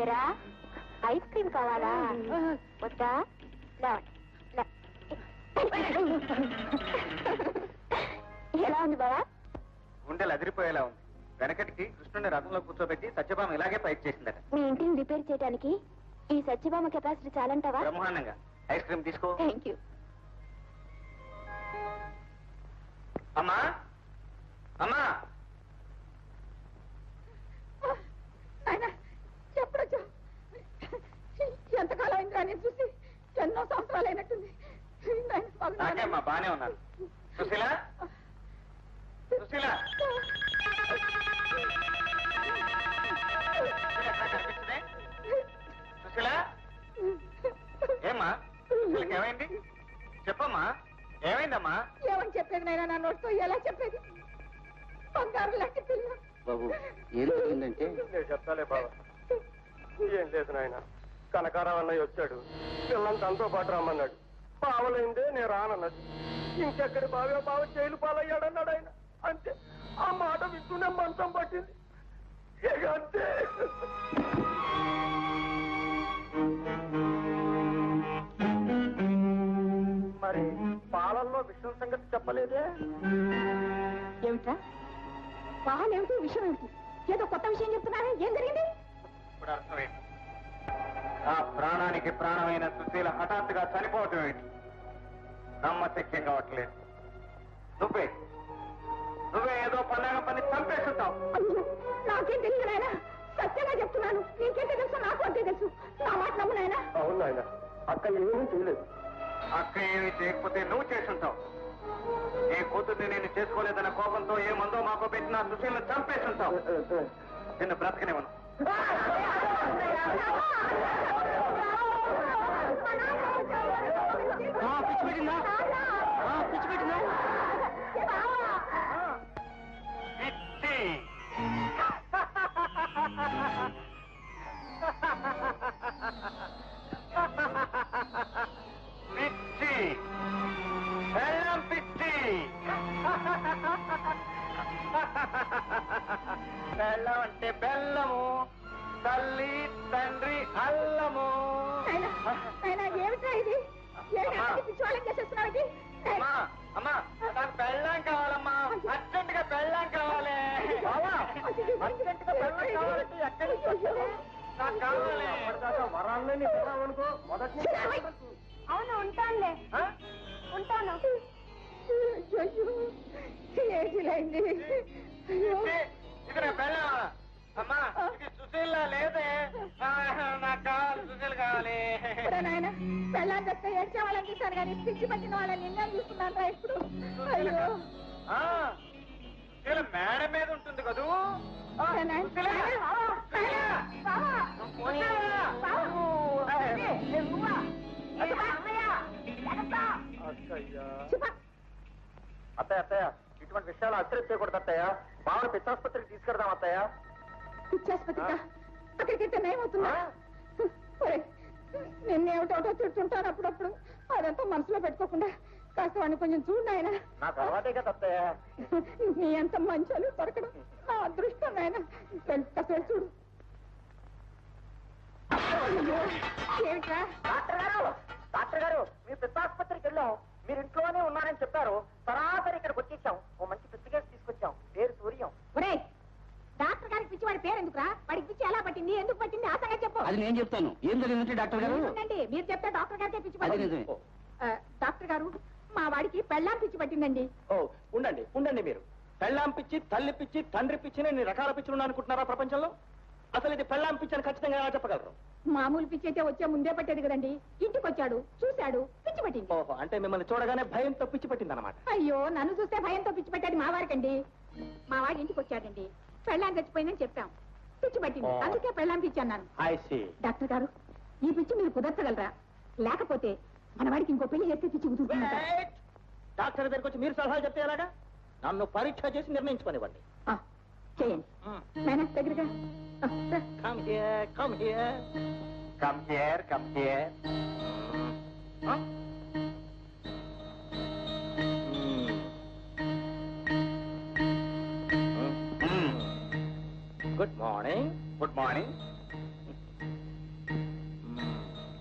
ఎరా ఐస్ క్రీమ్ కావాలా? వద్దా? ఎలా ఉంది బావా? గుండెలు అదిరిపోయేలా ఉంది. వెనకటికి కృష్ణుని రథంలో కూర్చోబెట్టి సత్యభామ ఇలాగే ఫైట్ చేసిందట. మీ ఇంటిని రిపేర్ చేయడానికి ఈ సత్యభామ కెపాసిటీ చాలంటావా? బ్రహ్మాండంగా. ఐస్ క్రీమ్ తీసుకో. Thank you. అమ్మా, అమ్మా, ఎప్పుడొచ్చా? ఎంతకాలం అయింది నేను చూసి? ఎన్నో సంవత్సరాలు అయినట్టుంది. నాకేమ్మా బానే ఉన్నారు. సుశీల, సుశీల, సుశీల, ఏమ్మా? సుశీలకి ఏమైంది? చెప్పమ్మా, ఏమైందమ్మా? ఏమని చెప్పేది నైనా? నా నోటితో ఎలా చెప్పేది? బంగారు లాంటి పిల్ల. బాబు, ఏం జరిగిందంటే? నేను చెప్తాలే బావ. ఏం లేదు నాయన, కనకారావు అన్నయ్య వచ్చాడు. పిల్లలు తనతో పాటు రమ్మన్నాడు. బావలైందే నేను రానన్నది. ఇంకెక్కడి బావే బావ జైలు పాలయ్యాడన్నాడు ఆయన. అంతే. ఆ మాట వింటూనే మంచం పట్టింది. ఇక అంతే. మరి పాలల్లో విషయం సంగతి చెప్పలేదే? ఏమిట్రా? పాలేమిటి, విషయం ఏమిటి? ఏదో కొత్త విషయం చెప్తున్నారా? ఏం జరిగింది? ఇప్పుడు అర్థమైంది. ఆ ప్రాణానికి ప్రాణమైన సుశీల హఠాత్తుగా చనిపోవటం ఏంటి? నమ్మశక్యం కావట్లేదు. నువ్వే ఏదో పన్నాగ పని చంపేస్తుంటావు. అయ్యో, నాకేం తెలియదు నాయన. సత్యంగా చెప్తున్నాను. నీకేంటే తెలుసు? నాకు అంతే తెలుసు. నా మాట నమ్ము నాయన. అవును నాయన, అక్క ఏమీ చేయలేదు. అక్క ఏమీ చేయకపోతే నువ్వు చేసుంటావు. నీ కూతుర్ని నేను చేసుకోలేదన్న కోపంతో ఏ మందో మాకో పెట్టినా సుశీలను చంపేస్తుంటావు. నిన్ను బ్రతకనివ్వను. పిచ్చి పెట్టిందా? పిచ్చి పెట్టిందా? పిచ్చి. పిచ్చి. బెల్లం పిచ్చి. బెల్లం అంటే బెల్లము, తల్లి తండ్రి అల్లము. ఏమిటా ఇది? పిచ్చివాళ్ళం చేసేస్తున్నావు ఇది? అమ్మా, అమ్మా, నాకు బెల్లం కావాలమ్మా. అర్జెంటుగా బెల్లం కావాలి. అర్జెంటుగా బెల్లం కావాలంటే ఎక్కడి నుంచి వచ్చావు? నాకు కావాలి. వరాలని అనుకో. మొదటి నుంచి అవును, ఉంటానులే. ఉంటాను. ఏజిలైంది. ఇది నా బెల్లం. అమ్మా, ఇది సుశీల లేదే. నాకు కావాలి, సుశీల కావాలి. నాయన పెళ్ళాన్ని తెస్తే ఏడ్చే వాళ్ళని చూశాను కానీ పిచ్చి పట్టిన వాళ్ళని నిన్న చూస్తున్నాను రా ఇప్పుడు. అయ్యో, సుశీల మేడ మీద ఉంటుంది కదూ. అత్తయ్య అత్తయ్య, ఇటువంటి విషయాలు అశ్రద్ధ చేయకూడదు అత్తయ్య. బాగా పిచ్చాసుపత్రికి తీసుకెడదాం అత్తయ్య. పిచ్చాసుపత్రిక అక్కడికైతే నయమవుతుందా? నిన్నేమిటోటో తింటుంటాను అప్పుడప్పుడు. అదంతా మనసులో పెట్టుకోకుండా కాస్త వాడిని కొంచెం చూడు నాయన. నా తర్వాతే కదా అత్తయ్య. నీ అంత మంచాలు దొరకడం నా అదృష్టం నాయన. కాస్త వెళ్ళి చూడు. ఏమిట్రా? డాక్టర్ గారు మీ పిత్తాసుపత్రికి వెళ్ళాం. మీరు ఇంట్లోనే ఉన్నారని చెప్పారు. సరాసరి ఇక్కడికి వచ్చేసాం. ఓ మంచి పెద్ద కేసు తీసుకొచ్చాం. పేరు సూర్యం. ఒరేయ్, డాక్టర్ గారికి పిచ్చి వాడి పేరు ఎందుకురా? వాడికి పిచ్చి ఎలా పట్టింది, ఎందుకు పట్టింది ఆ సంగతి చెప్పు. అది నేను చెప్తాను. ఏం జరిగిందంటే డాక్టర్ గారు, ఉండండి, మీరు చెప్తే డాక్టర్ గారికే పిచ్చి అది పట్టింది. నిజమే. డాక్టర్ గారు, మా వాడికి పెళ్ళాం పిచ్చి పట్టిందండి. ఓ ఉండండి ఉండండి, మీరు పెళ్ళాం పిచ్చి, తల్లి పిచ్చి, తండ్రి పిచ్చి, నేను రకాల పిచ్చులు ఉన్నా అనుకుంటున్నారా ప్రపంచంలో? అసలు ఇది పెళ్ళాం పిచ్చి అని ఖచ్చితంగా ఎలా చెప్పగలరు? మామూలు పిచ్చి అయితే వచ్చే ముందే పట్టేది కదండి. ఇంటికి వచ్చాడు, చూశాడు, పిచ్చి పట్టింది. ఓహో, అంటే మిమ్మల్ని చూడగానే భయంతో పిచ్చి పట్టింది అనమాట. అయ్యో, నన్ను చూస్తే భయంతో పిచ్చి పట్టేది మా వారికండి. మా వాడి ఇంటికి వచ్చాడండి, పెళ్ళాం చచ్చిపోయిందని చెప్పాం, పిచ్చి పట్టింది. అందుకే పెళ్ళాం పిచ్చి అన్నాను. I see. డాక్టర్ గారు, ఈ పిచ్చి మీరు కుదర్చగలరా? లేకపోతే మన వాడికి ఇంకో పెళ్లి చేస్తే పిచ్చి కుదురుతుందంట. డాక్టర్ దగ్గరికి వచ్చి మీరు సలహాలు చెప్తే ఎలాగా? నన్ను పరీక్ష చేసి నిర్ణయించుకోనివ్వండి. చేయండి నాయనా, దగ్గరగా. Come here, come here. Come here, come here. Good morning. Good morning.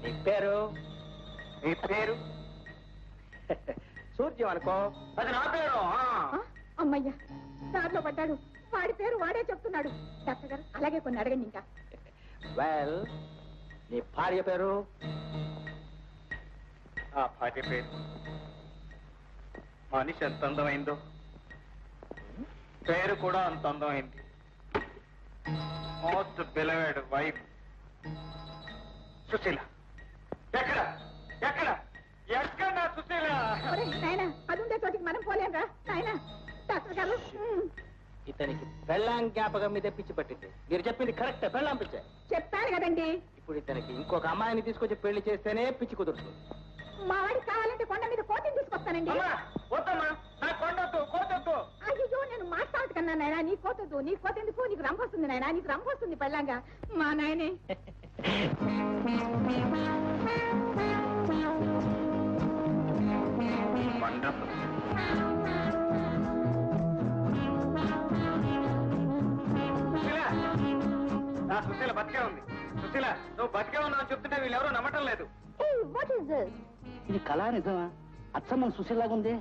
నీ పేరు? మీ పేరు? సూర్యం అనుకో. అది నా పేరు. అమ్మయ్యా, దారిలో పడ్డాడు. వాడి పేరు వాడే చెప్తున్నాడు. డాక్టర్ గారు, అలాగే కొన్ని అడగండి ఇంకా. వెల్, నీ భార్య పేరు? ఆ భార్య పేరు మనిషి ఎంత అందమైందో పేరు కూడా అంత అందమైంది. Most beloved wife Sushila. ఎక్కడ ఎక్కడ ఎక్కడ నా సుశీల? నాయన, అది ఉండే చోటికి మనం పోలేంరా నాయన. డాక్టర్ గారు, ఇతనికి పెళ్ళాం జ్ఞాపకం మీద పిచ్చి పట్టింది. మీరు చెప్పింది కరెక్ట్, పెళ్ళాం పిచ్చే. చెప్పాను కదండి. ఇప్పుడు ఇతనికి ఇంకొక అమ్మాయిని తీసుకొచ్చి పెళ్లి చేస్తేనే పిచ్చి కుదురుతుంది. మా వాడికి కావాలంటే కొండ మీద కోతిని తీసుకొస్తానండి. వద్దమ్మా, నాకు కొండొద్దు, కోతొద్దు. అయ్యో, నేను మాట్లాడదు కన్నా నాయన. నీ కోతొద్దు, నీ కోతెందుకు? నీకు రంపు వస్తుంది నాయన, నీకు రంపు వస్తుంది పెళ్ళంగా. మా నాయనే వండర్ఫుల్. నా సుశీల బతికే ఉంది. సుశీల, నువ్వు బతికే ఉన్నావు చెప్తుంటే వీళ్ళెవరూ నమ్మటం లేదు. ఇది కళా నిజమా? అచ్చమ్మ సుశీలాగా ఉంది.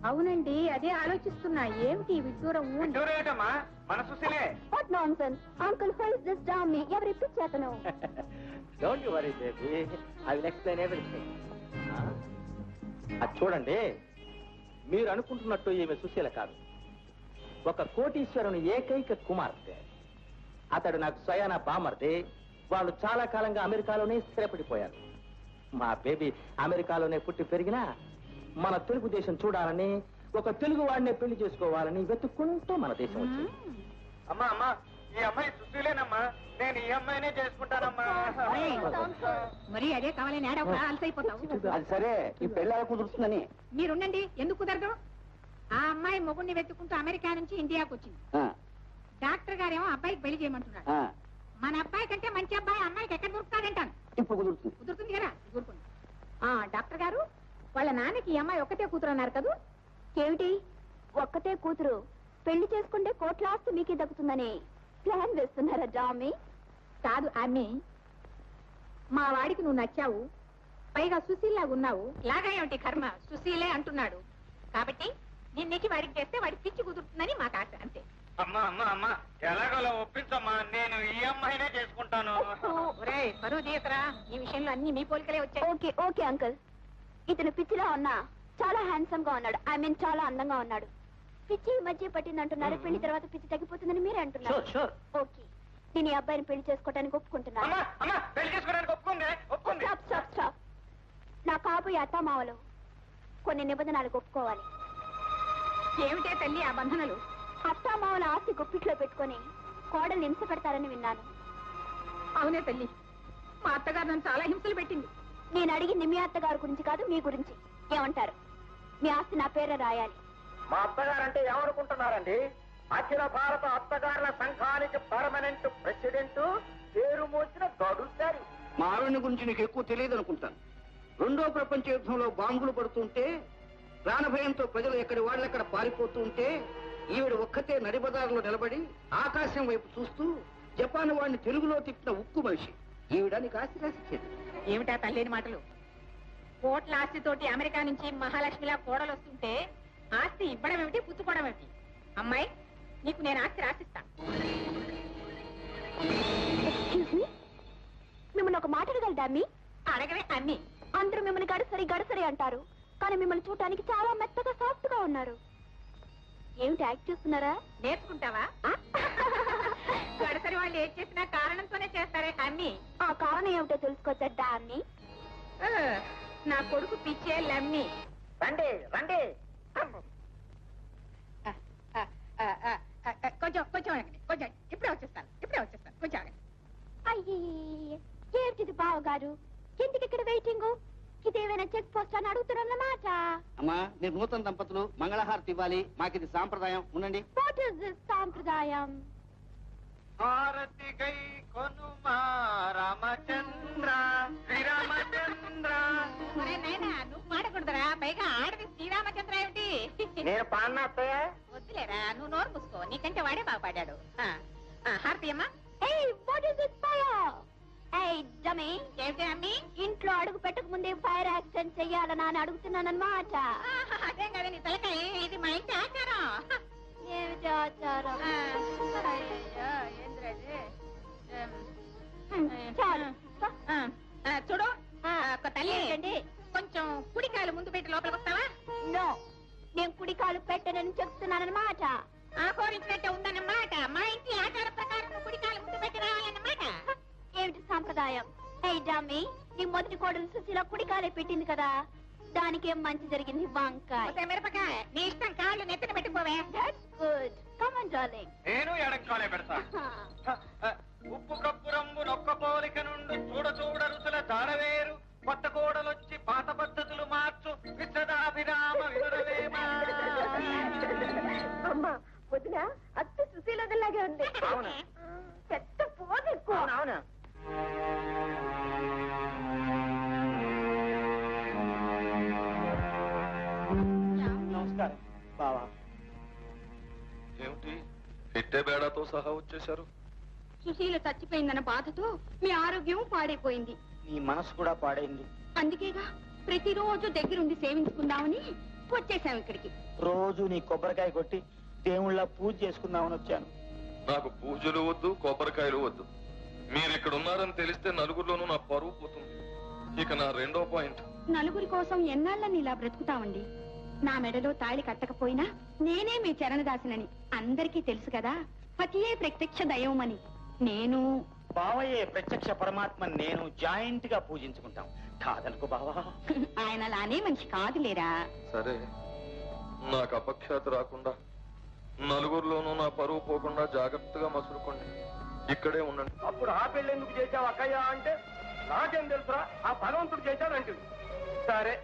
అవునండి, అదే ఆలోచిస్తున్నా. ఏమిటి విడ్డూరం? ఏంటమ్మా, మన సుశీలే. What nonsense! Uncle, who is this dummy? ఎవరి పిచ్చి అతను? Don't you worry baby, I will explain everything. అది చూడండి, మీరు అనుకుంటున్నట్టు ఈమె సుశీల కాదు. ఒక కోటీశ్వరుని ఏకైక కుమార్తె. అతడు నాకు స్వయాన బామర్ది. వాళ్ళు చాలా కాలంగా అమెరికాలోనే స్థిరపడిపోయారు. మా బేబీ అమెరికాలోనే పుట్టి పెరిగినా మన తెలుగు దేశం చూడాలని, ఒక తెలుగు వాడినే పెళ్లి చేసుకోవాలని వెతుక్కుంటూ మన దేశం వచ్చింది. అమ్మా అమ్మా, ఈ అమ్మాయి సుశీలేనమ్మా. నేను ఈ అమ్మాయినే చేసుకుంటానమ్మా. మరి అదే కావాలని ఏడవ అలసైపోతావు. అది సరే, ఈ పెళ్లి ఎలా కుదురుతుందని. మీరుండండి, ఎందుకు కుదరదు? ఆ అమ్మాయి మొగుడిని వెతుక్కుంటూ అమెరికా నుంచి ఇండియాకు వచ్చింది. డాక్టర్ గారేమో అబ్బాయికి పెళ్లి చేయమంటున్నాడు. మన అబ్బాయి కంటే మంచి అబ్బాయి అమ్మాయికి ఎక్కడ దొరుకుతాడంటాను. ఇప్పుడు కుదురుతుంది. కుదురుతుంది కదా, ఊరుకోండి. డాక్టర్ గారు, వాళ్ళ నాన్నకి ఈ అమ్మాయి ఒక్కతే కూతురు అన్నారు కదా? ఏమిటి ఒక్కతే కూతురు పెళ్లి చేసుకుంటే కోట్ల ఆస్తి మీకే దక్కుతుందని ప్లాన్ వేస్తున్నారా జామి? కాదు అమ్మి, మా వాడికి నువ్వు నచ్చావు, పైగా సుశీల్లాగా ఉన్నావు. లాగా ఏమిటి కర్మ, సుశీలే అంటున్నాడు కాబట్టి నిన్నకి వాడికి చేస్తే వాడికి పిచ్చి కుదురుతుందని మాకు ఆశ, అంతే. అమ్మా అమ్మా అమ్మా, ఎలాగోలా ఒప్పించమ్మా. నేను ఈ అమ్మాయినే చేసుకుంటాను. పరువు తీయకరా, ఈ విషయంలో అన్ని మీ పోలికలే వచ్చాయి. ఓకే ఓకే అంకుల్, ఇతను పిచ్చిలా ఉన్నా చాలా హ్యాండ్సమ్ గా ఉన్నాడు. ఐ మీన్ చాలా అందంగా ఉన్నాడు. పిచ్చి ఈ మధ్య పట్టిందంటున్నారు. పెళ్లి తర్వాత పిచ్చి తగ్గిపోతుందని మీరే అంటున్నారు. ఓకే, నేను ఈ అబ్బాయిని పెళ్లి చేసుకోవడానికి ఒప్పుకుంటున్నాను. Stop stop stop. నా కాబోయే అత్తామావలు కొన్ని నిబంధనలకు ఒప్పుకోవాలి. ఏమిటే తల్లి ఆ బంధనలు? అత్తామావల ఆస్తి గుప్పిట్లో పెట్టుకుని కోడల్ని హింస పెడతారని విన్నాను. అవునే తల్లి, మా అత్తగారు నన్ను చాలా హింసలు పెట్టింది. నేను అడిగింది మీ అత్తగారి గురించి కాదు, మీ గురించి. ఏమంటారు? మీ ఆస్తి నా పేర రాయాలి. మా అత్తగారంటే ఏమనుకుంటున్నారండి? అఖిల భారత అత్తగారుల సంఘానికి పర్మనెంట్ ప్రెసిడెంట్, పేరు మోసిన గడుసారి. మా ఆవిడ గురించి నీకు ఎక్కువ తెలియదు అనుకుంటాను. రెండో ప్రపంచ యుద్ధంలో బాంబులు పడుతుంటే ప్రాణభయంతో ప్రజలు ఎక్కడి వాళ్ళెక్కడ పారిపోతూ ఉంటే ఈవిడ ఒక్కతే నడిబజారులో నిలబడి ఆకాశం వైపు చూస్తూ జపాన్ వాడిని తెలుగులో తిప్పిన ఉక్కు మనిషి. ఈవిడ నీకు ఆస్తి రాసిచ్చేది. ఏమిటా తల్లేని మాటలు? కోట్ల ఆస్తితోటి అమెరికా నుంచి మహాలక్ష్మిలా కోడలు వస్తుంటే ఆస్తి ఇవ్వడం ఏమిటి, పుచ్చుకోవడం ఏమిటి? అమ్మాయి, నీకు నేను ఆస్తి రాసిస్తా. మిమ్మల్ని ఒక మాట అడగలదా అమ్మి? అడగవే అమ్మి. అందరూ మిమ్మల్ని గడసరి గడసరి అంటారు, కానీ మిమ్మల్ని చూడటానికి చాలా మెత్తగా సాఫ్ట్ గా ఉన్నారు. ఏమిటి యాక్ట్ చేస్తున్నారా? నేర్చుకుంటావా? గడసరి వాళ్ళు ఏం చేసినా కారణంతోనే చేస్తారే అమ్మి. ఆ కారణం ఏమిటో తెలుసుకోవచ్చా అమ్మి? నా కొడుకు పిచ్చే లమ్మి. రండి రండి. కొంచెం కొంచెం ఆగండి, కొంచెం ఇప్పుడే వచ్చేస్తాను కొంచెం ఆగండి. అయ్యి ఏమిటిది బావగారు, ఎందుకు ఇక్కడ వెయిటింగ్? ఇదేమైనా చెక్ పోస్ట్ అని అడుగుతున్నమాట. అమ్మా, మీరు నూతన దంపతులు మంగళహారతి ఇవ్వాలి. మాకిది సాంప్రదాయం. ఉండండి. వాట్ ఇస్ దిస్ సాంప్రదాయం? హారతి గై కొనుమా రామచంద్ర శ్రీరామచంద్ర. నువ్వు పాడకూడదురా, పైగా ఆడది శ్రీరామచంద్ర ఏమిటి? నేను పాడినా అత్తయ్య? వద్దులేరా, నువ్వు నోరు మూసుకో, నీకంటే వాడే బాగా పాడాడు. హారతి అమ్మా. Hey, what is this fire? Hey, dummy. ఏమిటి అమ్మి? ఇంట్లో అడుగు పెట్టక ముందే ఫైర్ యాక్సిడెంట్ చెయ్యాలని అని అడుగుతున్నానన్నమాట. అదేం కదా నీ తలకాయ, ఇది మా ఇంటి ఆచారం. ఏమిటి ఆచారం? చాలు. చూడు ఒక తల్లి ఏంటండి, కొంచెం కుడికాయలు ముందు పెట్టి లోపలికి వస్తావా? నో, నేను కుడికాలు పెట్టనని చెప్తున్నానన్నమాట. ఆహోరించినట్టే ఉందన్నమాట. మా ఇంటి ఆచార ప్రకారం కుడికాయలు ముందు పెట్టి రావాలన్నమాట. ఏమిటి సాంప్రదాయం? హే డమ్మీ, నీ మొదటి కోడలు సుశీల కుడికాలే పెట్టింది కదా, దానికేం మంచి జరిగింది? వంకాయ మిరపకాయ. నీ ఇష్టం, కాళ్ళు నెత్తిన పెట్టుకోవే. That's good. Come on darling. నేను ఎడంకాలే పెడతా. ఉప్పు కప్పు రంగు నొక్క పోలిక నుండి చూడ చూడ రుచుల దాడవేరు. కొత్త కోడలొచ్చి పాత పద్ధతులు మార్చు విశ్వదాభిరామ వినురవేమా. అమ్మా వదిన అత్త సుశీలలాగే ఉంది. అవునా? పెద్ద పోదు ఎక్కువ. అవునా? నమస్కారం బావా. ఏమిటి పెట్టే బేడాతో సహా వచ్చేశారు? సుశీల చచ్చిపోయిందన్న బాధతో మీ ఆరోగ్యం పాడైపోయింది. నీ మనసు కూడా పాడైంది. అందుకేగా ప్రతిరోజు దగ్గరుండి సేవించుకుందామని వచ్చేసాం ఇక్కడికి. రోజు నీ కొబ్బరికాయ కొట్టి దేవుళ్ళ పూజ చేసుకుందామని వచ్చాను. నాకు పూజలు వద్దు, కొబ్బరికాయలు వద్దు. మీరు ఇక్కడ ఉన్నారని తెలిస్తే నలుగురిలోనూ నా పరువు పోతుంది. ఇక నా రెండో పాయింట్, నలుగురి కోసం ఎన్నాళ్ళని ఇలా బ్రతుకుతామండి. నా మెడలో తాళి కట్టకపోయినా నేనే మీ చరణదాసినని అందరికీ తెలుసు కదా. పతియే ప్రత్యక్ష దైవమని. నేను బావయ్యే ప్రత్యక్ష పరమాత్మ నేను జాయింట్ గా పూజించుకుంటాం. కాదనుకో బావా. ఆయన అలానే మనిషి కాదులేరా. సరే, నాకు అపఖ్యాతి రాకుండా నలుగురిలోనూ నా పరువు పోకుండా జాగ్రత్తగా మసులుకోండి. ఇక్కడే ఉండండి. అప్పుడు ఆ పెళ్లి ఎందుకు చేశావు అక్కయ్య అంటే, నాకేం తెలుసురా, ఆ భగవంతుడు చేశాడంటే. సరే,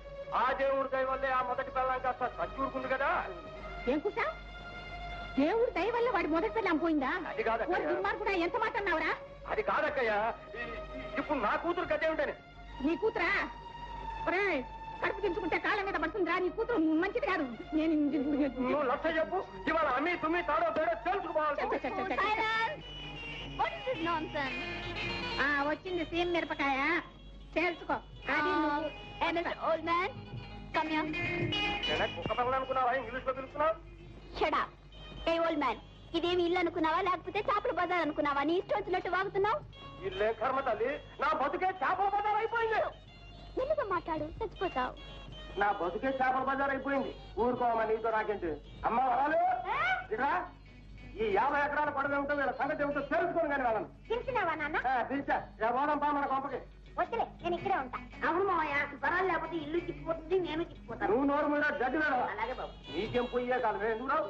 ఆ దేవుడి దయ వల్లే ఆ మొదటి పిల్లం కాస్త చచ్చూరుకుంది కదా. ఏం కూసా? దేవుడు దయ వల్ల వాడి మొదటి పిల్లం పోయిందా? అది కాదక్కయ్య. దుర్మార్గుడా, ఎంత మాట్లాడినావురా? అది కాదక్కయ్య, ఇప్పుడు నా కూతురు కథ ఏమిటని. నీ కూతురా? ఒరేయ్, కడుపు తెంచుకుంటే కాళ్ళ మీద పడుతుందిరా. నీ కూతురు మంచిది కాదు. నేను నువ్వు లక్ష చెప్పు, ఇవాళ అమ్మి తుమ్మి తాడో పేడో తెలుసుకోవాలి. వచ్చింది సీమ్ మిరపకాయ, చేర్చుకో. అది ఓల్డ్ మ్యాన్ కమ్ హియర్. నేనే కుక్క పిల్ల అనుకున్నావా? ఇంగ్లీష్ లో పిలుస్తున్నావు. Shut up. Hey old man, ఇదేమి ఇల్లు అనుకున్నావా లేకపోతే చేపల బజార్ అనుకున్నావా? నీ ఇష్టం వచ్చినట్టు వాగుతున్నావు. ఇల్లే కర్మ తల్లి, నా బతుకే చేపల బజార్ అయిపోయింది. మెల్లిగా మాట్లాడు, చచ్చిపోతావు. నా బతుకే చేపల బజార్ అయిపోయింది. ఊరుకోమా, నీతో నాకేంటి. అమ్మ వరాలు ఇరా, ఈ 50 ఎకరాల పడవ ఏమిటో వీళ్ళ సంగతి ఏమిటో తెలుసుకోను కానీ వాళ్ళని. తెలిసినావా నాన్న? పిలిచా పోదాం పా మన కొంపకి. వద్దులే, నేను ఇక్కడే ఉంటా. అవును మావయ్య, వరాలు లేకపోతే ఇల్లు చిక్కిపోతుంది, నేను చిక్కిపోతాను. నువ్వు నోరు మీద గడ్డి వేడవా? అలాగే బాబు. నీకేం పోయే కాదు. ఎందుకు రావు?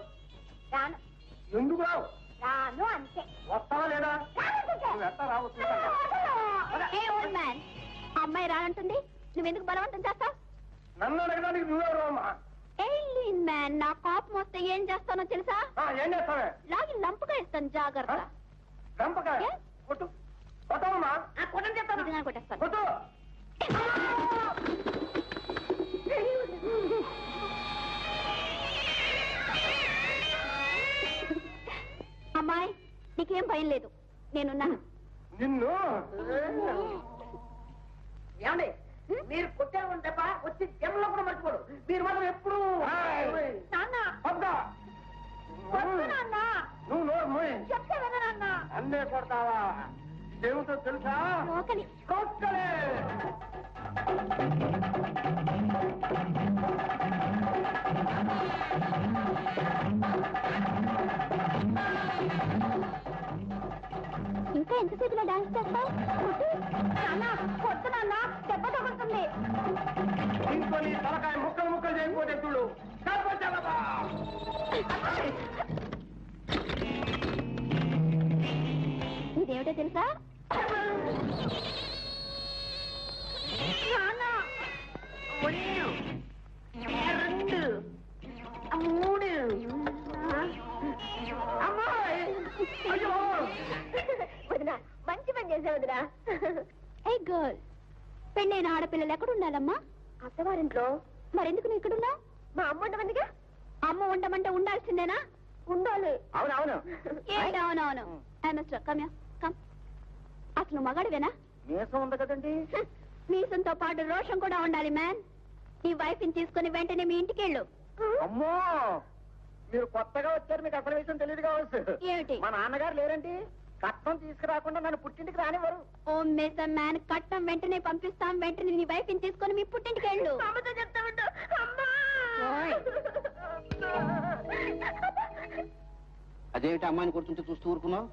రాను ఎందుకు రావు? రాను అంతే. వస్తావా లేదా? నువ్వు ఎట్టా రావచ్చు. ఏ ఓల్డ్ మ్యాన్, ఆ అమ్మాయి రానంటుంది, నువ్వెందుకు బలవంతం చేస్తావు? నన్ను అడగడానికి నువ్వెవరు అమ్మా? ఏలియన్ మ్యాన్, నా కోపం వస్తే ఏం చేస్తానో తెలుసా? ఏం చేస్తావే? లాగి లంపుగా ఇస్తాను, జాగ్రత్త. చంపకాయ కొట్టు. కొట్టవమ్మా. కొట్టని చెప్తాను. ఇది నేను కొట్టేస్తాను. కొట్టు. అమ్మాయి నీకేం భయం లేదు, నేనున్నాను. నిన్ను ఏమండి మీరు కొట్టారు తప్ప వచ్చి జన్మలో కూడా మర్చిపోడు. మీరు మాత్రం ఎప్పుడు నువ్వు నోరు మోయ్. అన్నే కొడతావా? ఏమిటో తెలుసా? రోకలి. రోకలే. ఇంకా ఎంతసేపులో డాన్స్ చేస్తావు? కొట్టు నాన్న, దెబ్బ తగులుతుంది. ఇంకో నీ తలకాయ ముక్కలు ముక్కలు చేయకపోతే చూడు. ఇదేమిటో తెలుసా? వదినా, మంచి పని చేసా వదినా. ఏ గర్ల్, పెళ్ళైన ఆడపిల్లలు ఎక్కడ ఉండాలమ్మా? అత్తవారింట్లో. మరెందుకు నువ్వు ఇక్కడున్నా? మా అమ్మ ఉండమందిగా. అమ్మ ఉండమంటే ఉండాల్సిందేనా? ఉండాలి. అవునవును. అవునవును. కమ్. అసలు మగాడివేనా? మీసం ఉంది కదండి. మీసంతో పాటు రోషం కూడా ఉండాలి మ్యాన్. నీ వైఫ్ ని తీసుకుని వెంటనే మీ ఇంటికి వెళ్ళు. అమ్మో, మీరు కొత్తగా వచ్చారు, మీకు అసలు విషయం తెలియదు కావచ్చు. ఏమిటి? మా నాన్నగారు లేరండి, కట్నం తీసుకురాకుండా నన్ను పుట్టింటికి రానివ్వరు. ఓ మిస్టర్ మ్యాన్, కట్నం వెంటనే పంపిస్తాం. వెంటనే నీ వైఫ్ ని తీసుకొని మీ పుట్టింటికి వెళ్ళు. అదేమిటి అమ్మాయిని కొడుతుంటే చూస్తూ ఊరుకున్నావు?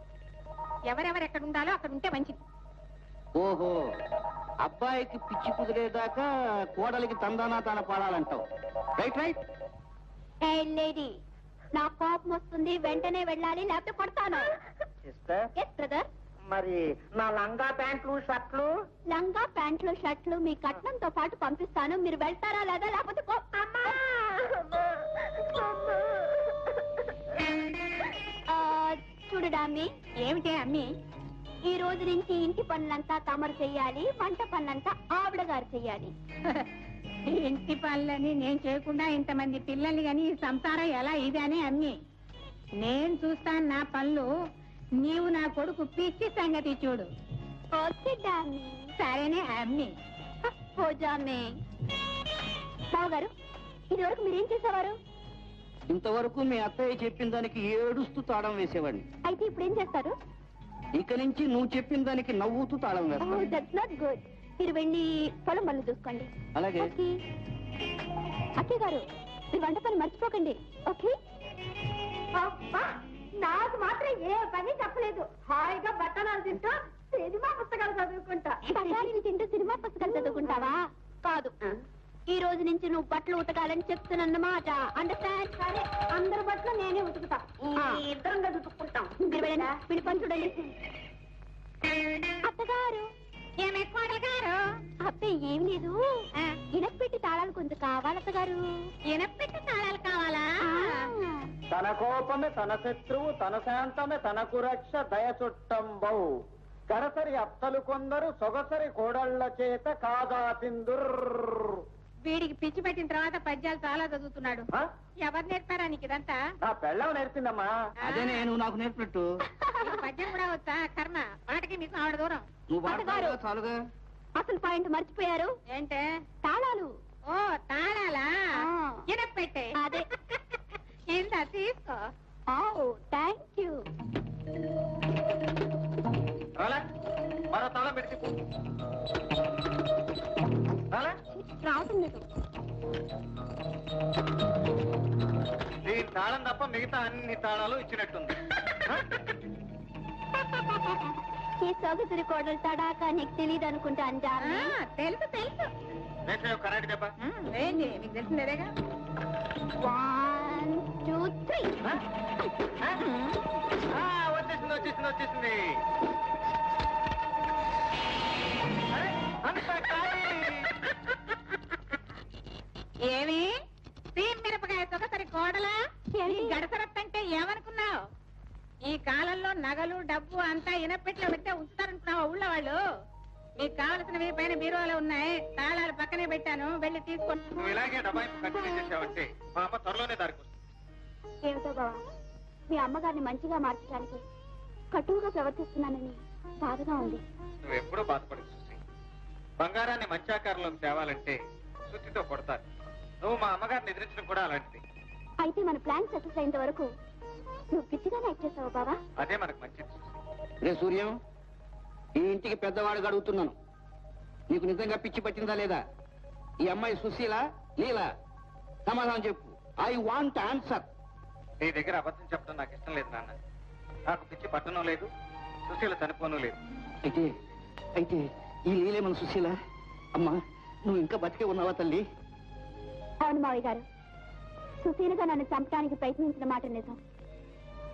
ఎవరెవరు ఎక్కడ ఉండాలో అక్కడ ఉంటే మంచిది. ఓహో, అబ్బాయికి పిచ్చి కుదిరేదాకా కోడలికి తందానా తాన పాడాలంటావు. Right right. ఏ లేడీ, నా కోపం వస్తుంది, వెంటనే వెళ్ళాలి, లేకపోతే కొడతాను. Sister, yes brother. మరి నా లంగా ప్యాంట్లు షర్ట్లు? లంగా ప్యాంట్లు షర్ట్లు మీ కట్నంతో పాటు పంపిస్తాను. మీరు వెళ్తారా లేదా? లేకపోతే చూడడా అమ్మి. ఏమిటే అమ్మి? ఈ రోజు నుంచి ఇంటి పనులంతా తమరు చెయ్యాలి, వంట పనులంతా ఆవిడ గారు చెయ్యాలి. ఇంటి పనులని నేను చేయకుండా ఇంతమంది పిల్లల్ని గాని ఈ సంసారం ఎలా ఇది అని అమ్మి. నేను చూస్తాను నా పనులు, నీవు నా కొడుకు పిచ్చి సంగతి చూడు. సరేనే అమ్మి. పోజామే. బావగారు, ఇది వరకు మీరేం చేసేవారు? ఇంతవరకు మీ అత్తయ్య చెప్పిన దానికి ఏడుస్తూ తాళం వేసేవాడిని. అయితే ఇప్పుడు ఏం చేస్తారు? ఇక నుంచి నువ్వు చెప్పిన దానికి నవ్వుతూ తాళం వేస్తాను. That's not good. మీరు వెళ్ళి పొలం పనులు చూసుకోండి. అలాగే. అక్కయ్య గారు, మీరు వంట పని మర్చిపోకండి. ఓకే? నాకు మాత్రం ఏ పని చెప్పలేదు. హాయిగా బట్టలు తింటూ సినిమా పుస్తకాలు చదువుకుంటా. బఠానీలు తింటూ సినిమా పుస్తకాలు చదువుకుంటావా? కాదు, ఈ రోజు నుంచి నువ్వు బట్టలు ఉతకాలని చెప్తున్నమాట. అండర్స్టాండ్? సరే, అందరి బట్టలు నేనే ఉతుకుతా. ఇద్దరం కలిసి ఉతుక్కుంటాం. వీడి పని చూడండి. అత్తగారు. ఏమే కోడలు గారు? అబ్బాయి ఏం లేదు, ఇనపెట్టి తాళాలు కొంత కావాలి అత్తగారు. ఇనపెట్టి తాళాలు కావాలా? తన కోపమే తన శత్రువు, తన శాంతమే తనకు రక్ష, దయ చుట్టంబౌ. గరసరి అత్తలు కొందరు సొగసరి కోడళ్ల చేత కాదా పిందుర్. వీడికి పిచ్చి పెట్టిన తర్వాత పద్యాలు చాలా చదువుతున్నాడు. ఎవరు నేర్పారా నీకు ఇదంతా? నా పెళ్ళం నేర్పిందమ్మా. అదే నేను నాకు నేర్పినట్టు. నీకు పద్యం కూడా వచ్చా? కర్మ, పాటకి మీకు ఆవిడ దూరం. నువ్వు వాడతావుగా చాలుగా. అసలు పాయింట్ మర్చిపోయారు. ఏంటే? తాళాలు. ఓ తాళాలా? ఇనపెట్టే. అదే. ఇందా తీసుకో. Thank you. మరో తాళం పెట్టి రావటం లేదు. ఈ తాళం తప్ప మిగతా అన్ని తాళాలు ఇచ్చినట్టుంది. ఈ సొగసురి కోడలు తడాకా నీకు తెలియదు అనుకుంటా అంజా. తెలుసు తెలుసు. కరెంట్ దెబ్బ ఏంటి నీకు తెలిసిందేగా? 1 2 3. వచ్చేసింది వచ్చేసింది వచ్చేసింది. ఏమి సీమ్ మిరపకాయ సొగసరి కోడలా? గడసరత్తంటే ఏమనుకున్నావు? ఈ కాలంలో నగలు డబ్బు అంతా ఇనపెట్లో పెడితే ఉంచుతారనుకున్నావా ఊళ్ళో వాళ్ళు? మీకు కావలసినవి పైన బీరువాలో ఉన్నాయి, తాళాలు పక్కనే పెట్టాను, వెళ్ళి తీసుకొని. నువ్వు ఇలాగే డబ్బాయి కంటిన్యూ చేసావంటే మా అమ్మ త్వరలోనే దారికి వస్తుంది. ఏమిటో బావా, మీ అమ్మగారిని మంచిగా మార్చడానికి కటువుగా ప్రవర్తిస్తున్నానని బాధగా ఉంది. నువ్వు ఎప్పుడూ బాధపడదు సుశీ. బంగారాన్ని మంచి ఆకారంలోకి తేవాలంటే సుత్తితో కొడతారు. నువ్వు మా అమ్మగారిని ఎదిరించడం కూడా అలాంటిది. అయితే మన ప్లాన్ సక్సెస్ అయినంత వరకు నువ్వు పిచ్చిగానే యాక్ట్ చేస్తావు బావా. అదే మనకు మంచిది సుశీ. రే సూర్యం, ఈ ఇంటికి పెద్దవాడుగా అడుగుతున్నాను, నీకు నిజంగా పిచ్చి పట్టిందా లేదా? ఈ అమ్మాయి సుశీల లీలా? సమాధానం చెప్పు. I want answer. నీ దగ్గర అబద్ధం చెప్పడం నాకు ఇష్టం లేదు నాన్న. నాకు పిచ్చి పట్టడం లేదు, సుశీల చనిపోను లేదు. అయితే ఈ లీలే మన సుశీల? అమ్మా, నువ్వు ఇంకా బతికే ఉన్నావా తల్లి? అవును మావయ్య గారు, సుశీలగా నన్ను చంపడానికి ప్రయత్నించిన మాట నిజం.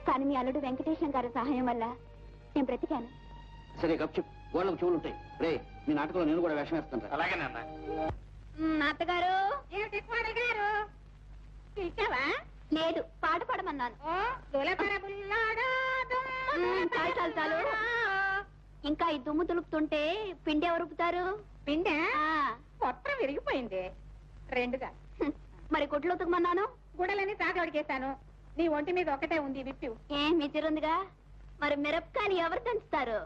కానీ మీ అల్లుడు వెంకటేశం గారి సహాయం వల్ల నేను బ్రతికాను. సరే గప్చుప్, వాళ్ళకు చెవులుంటాయి. రే, మీ నాటకంలో నేను కూడా వేషం వేస్తాను. అలాగే నాన్న. అత్తగారు ఏమిటి కోడలు గారు పిలిచావా? లేదు, పాట పాడమన్నాను. చాలు చాలు. ఇంకా ఈ దుమ్ము దులుపుతుంటే పిండి ఎవరు రుపుతారు? పిండే మొత్తం విరిగిపోయింది. రెండుగా మరి గుడ్లు ఉతకమన్నాను. గుడలని తాగడికేశాను. నీ ఒంటి మీద ఒకటే ఉంది విప్పు. ఏం మిచ్చిరుందిగా. మరి మిరపకాయలు ఎవరు దంచుతారు?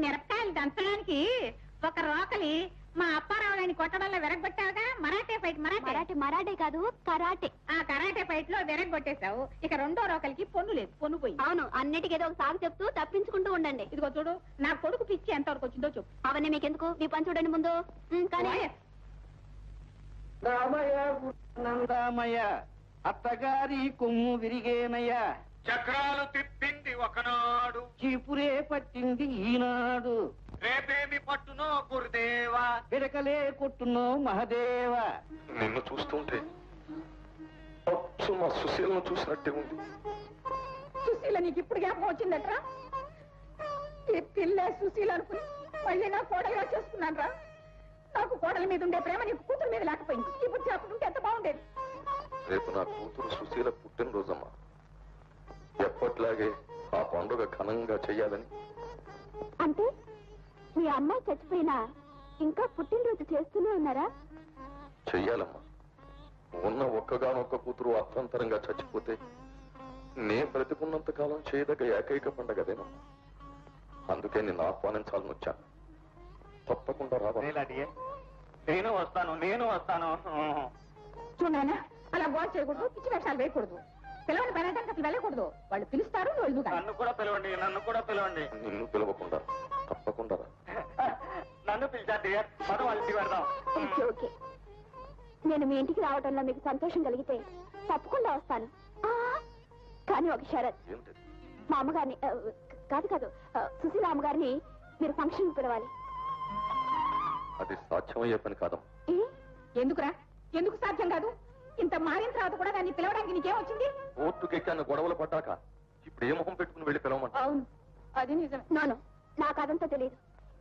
మిరపకాయలు దంచడానికి ఒక రోకలి మా అప్పారావులని కొట్టడంలో విరగొట్టావుగా. మరాఠే ఫైట్. మరాఠే కాదు, కరాటే. ఆ కరాటే ఫైట్ లో విరగొట్టేశావు. ఇక రెండో రోకలికి పొన్ను లేదు, పొన్ను పోయి. అవును, అన్నిటికీ ఏదో ఒక సాగు చెప్తూ తప్పించుకుంటూ ఉండండి. ఇదిగో చూడు, నా కొడుకు పిచ్చి ఎంతవరకు వచ్చిందో చెప్పు. అవన్నీ మీకెందుకు, మీ పని చూడండి ముందు. కానీ నందామయ్య, అత్తగారి కొమ్ము విరిగేనయ్యా. చక్రాలు తిప్పింది ఒకనాడు, చీపురే పట్టింది ఈనాడు. రేపేమి పట్టునో గురుదేవా, పిడకలే కొట్టునో మహదేవ. నిన్ను చూస్తుంటే అచ్చు మా సుశీలను చూసినట్టే ఉంది. సుశీల నీకు ఇప్పుడు జ్ఞాపకం వచ్చిందట్రా? ఈ పిల్ల సుశీల అనుకుని మళ్ళీ నా కోడలుగా చేసుకున్నాను రా. నాకు కోడల మీద ఉండే ప్రేమ నీకు కూతురు మీద లేకపోయింది. ఈ బుద్ధి అప్పుడు ఉంటే ఎంత బాగుండేది. రేపు నా కూతురు సుశీల పుట్టినరోజమ్మా. ఎప్పట్లాగే ఆ పండుగ ఘనంగా చెయ్యాలని. అంటే మీ అమ్మాయి చచ్చిపోయినా ఇంకా పుట్టినరోజు చేస్తూనే ఉన్నారా? చెయ్యాలమ్మా. ఉన్న ఒక్కగానొక్క కూతురు అర్థంతరంగా చచ్చిపోతే నే బ్రతికున్నంత కాలం చేయదగ్గ ఏకైక పండగదేనా. అందుకే నిన్ను ఆహ్వానించాలని వచ్చాను. తప్పకుండా రావాలి. నేను వస్తాను. చూడనా, అలా గోల్ చేయకూడదు, పిచ్చి వేషాలు వేయకూడదు. పిల్లవని పర్యటనకి అసలు వెళ్ళకూడదు. వాళ్ళు పిలుస్తారు, నువ్వు వెళ్ళు. నన్ను కూడా పిలవండి. నిన్ను పిలవకుండా తప్పకుండా రా. నన్ను పిలిచారు మనం వాళ్ళ ఇంటికి వెళ్దాం. ఓకే ఓకే, నేను మీ ఇంటికి రావడంలో మీకు సంతోషం కలిగితే తప్పకుండా వస్తాను. కానీ ఒక షరత్. ఏంటి? మా అమ్మగారిని కాదు సుశీల అమ్మగారిని మీరు ఫంక్షన్ పిలవాలి. అది సాధ్యమయ్యే పని కాదమ్మా. ఎందుకురా? ఎందుకు సాధ్యం కాదు? ఇంత మారిన తర్వాత కూడా దాన్ని పిలవడానికి నీకేమొచ్చింది? ఓర్టుకెక్కాను గొడవలు పడ్డాక ఇప్పుడు ఏ మొహం పెట్టుకుని వెళ్ళి పిలవమంటా? అవును, అది నిజం. నాను, నాకు అదంతా తెలియదు.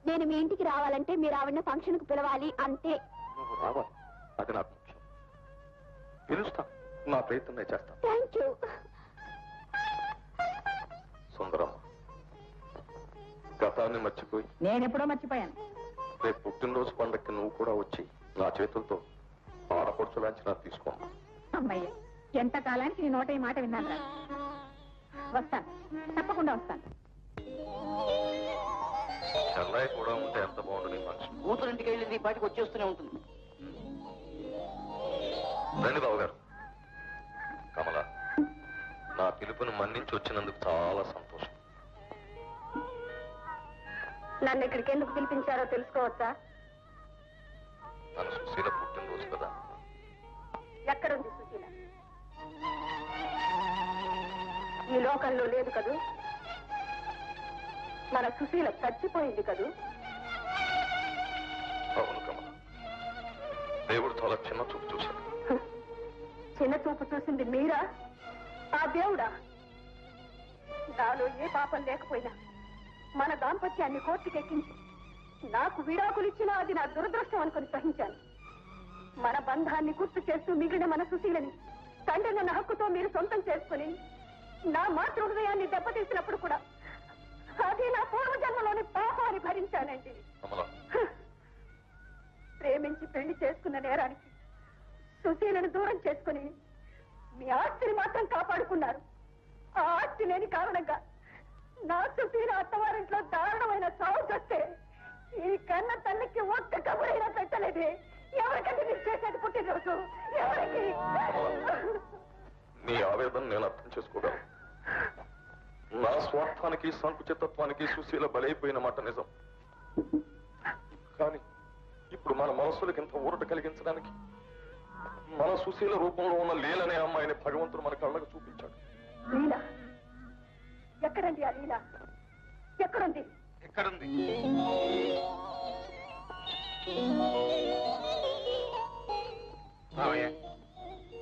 నేను మీ ఇంటికి రావాలంటే మీరు ఆవిడ ఫంక్షన్ కు పిలవాలి అంతే. నువ్వు రావాలి, అది నాకు ముఖ్యం. పిలుస్తా, నా ప్రయత్నం నేను చేస్తాను. Thank you. సుందరమ్మ, గతాన్ని మర్చిపోయి నేనెప్పుడో మర్చిపోయాను. రేపు పుట్టినరోజు పండక్కి నువ్వు కూడా వచ్చి నా చేతులతో ఆడపడుచు లాంఛనా తీసుకోమ్మా. అమ్మయ్య, ఎంత కాలానికి నీ నోట ఈ మాట విన్నాను. వస్తాను, తప్పకుండా వస్తాను. చెన్నై కూడా ఉంటే ఎంత బాగుంటుంది నీ మనిషి. కూతురింటికి వెళ్ళింది ఈ పాటికి వచ్చేస్తూనే ఉంటుంది. రండి బాబు గారు. కమల, నా పిలుపుని మన్నించి వచ్చినందుకు చాలా సంతోషం. నన్ను ఇక్కడికి ఎందుకు పిలిపించారో తెలుసుకోవచ్చా? తన సుశీల పుట్టినరోజు కదా. ఎక్కడుంది సుశీల? ఈ లోకంలో లేదు కదూ. మన సుశీల చచ్చిపోయింది కదూ. అవును కమల, దేవుడు చాలా చిన్న చూపు చూశాడు. చిన్న చూపు చూసింది మీరా? ఆ దేవుడా? నాలో ఏ పాపం లేకపోయినా మన దాంపత్యాన్ని కోర్టుకెక్కించి నాకు విడాకులిచ్చినా అది నా దురదృష్టం అనుకుని సహించాను. మన బంధాన్ని గుర్తు చేస్తూ మిగిలిన మన సుశీలని తండ్రినన్న హక్కుతో మీరు సొంతం చేసుకుని నా మాతృ హృదయాన్ని దెబ్బతీసినప్పుడు కూడా అది నా పూర్వజన్మలోని పాపాన్ని భరించానండి. ప్రేమించి పెళ్లి చేసుకున్న నేరానికి సుశీలను దూరం చేసుకుని మీ ఆస్తిని మాత్రం కాపాడుకున్నారు. ఆ ఆస్తి లేని కారణంగా నా సుశీల అత్తవారింట్లో దారుణమైన సాగు వస్తే ఈ కన్న తల్లికి ఒక్క కబురైనా పెట్టలేదే. ఎవరికంటే మీరు చేసేది పుట్టినరోజు? ఎవరికి? నీ ఆవేదన నేను అర్థం చేసుకోగలను. నా స్వార్థానికి సంకుచితత్వానికి సుశీల బలైపోయిన మాట నిజం. కానీ ఇప్పుడు మన మనస్సులకు ఇంత ఊరట కలిగించడానికి మన సుశీల రూపంలో ఉన్న లీలనే అమ్మాయిని భగవంతుడు మన కళ్ళకు చూపించాడు. లీల ఎక్కడండి? ఆ లీల ఎక్కడుంది? ఎక్కడుంది?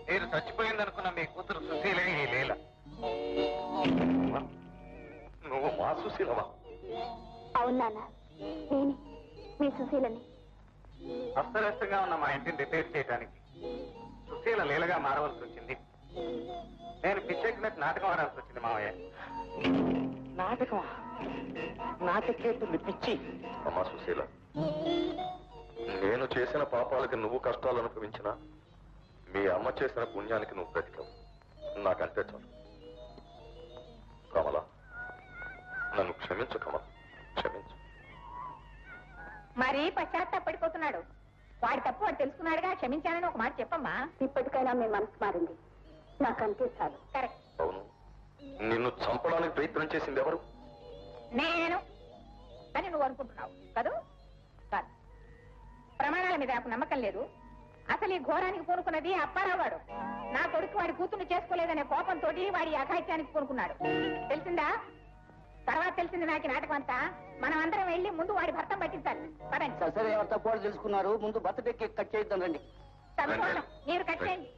నేను చచ్చిపోయిందనుకున్న మీ కూతురు సుశీలే ఈ లీల. నువ్వు మా సుశీలవా? అవునా? నేను మీ సుశీలని. అస్తవ్యస్తంగా ఉన్న మా ఇంటిని రిపేర్ చేయడానికి సుశీల లీలగా మారవలసి వచ్చింది. నేను పిచ్చెక్కినట్టు నాటకం ఆడాల్సి వచ్చింది మావయ్య. నాటకం నాటకేస్తుంది పిచ్చి. అమ్మా సుశీల, నేను చేసిన పాపాలకి నువ్వు కష్టాలు అనుభవించినా మీ అమ్మ చేసిన పుణ్యానికి నువ్వు బ్రతికావు. నాకంటే చాలు. కమల, నన్ను క్షమించు కమల, క్షమించు. మరీ పశ్చాత్తాపడిపోతున్నాడు. వాడి తప్పు వాడు తెలుసుకున్నాడుగా, క్షమించానని ఒక మాట చెప్పమ్మా. ఇప్పటికైనా మీ మనసు మారింది. నాకంతే చాలు. కరెక్ట్. అవును, నిన్ను చంపడానికి ప్రయత్నం చేసింది ఎవరు? నేను అని నువ్వు అనుకుంటున్నావు కదూ? కాదు. ప్రమాణాల మీద నాకు నమ్మకం లేదు. అసలు ఈ ఘోరానికి పూనుకున్నది అప్పారావు వాడు. నా కొడుకు వాడి కూతుర్ని చేసుకోలేదనే కోపంతో వాడి అఘాయిత్యానికి పూనుకున్నాడు. తెలిసిందా? తర్వాత తెలిసింది నాకు నాటకం అంతా. మనం అందరం వెళ్ళి ముందు వాడి భర్తం పట్టించాలి. పదండి. సరే ఎవరు తప్పు తెలుసుకున్నారు. ముందు బర్త్డే కేక్ కట్ చేద్దాం రండి. సంతోషం. మీరు కట్ చేయండి.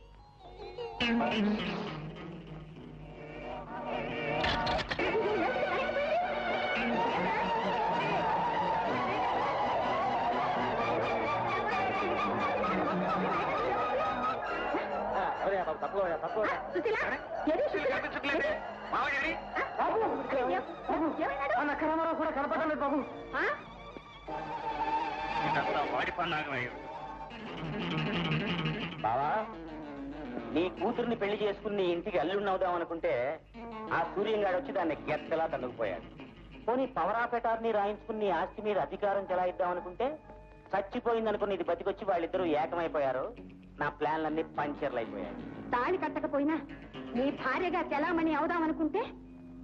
కూడా కనపడలేదు బాబు. వాడి పన్నాగమయ్యో. బావా, నీ కూతుర్ని పెళ్లి చేసుకుని నీ ఇంటికి అల్లుడినవుదాం అనుకుంటే ఆ సూర్యంగాడు వచ్చి దాన్ని గెత్తలా తన్నుకుపోయాడు. పోనీ పవరాపేటార్ని రాయించుకుని నీ ఆస్తి మీద అధికారం చెలాయిద్దాం అనుకుంటే చచ్చిపోయిందనుకుని ఇది బతికొచ్చి వాళ్ళిద్దరూ ఏకమైపోయారు. నా ప్లాన్లన్నీ పంచర్లు అయిపోయాయి. తాళి కట్టకపోయినా నీ భార్యగా చెలామణి అవుదామనుకుంటే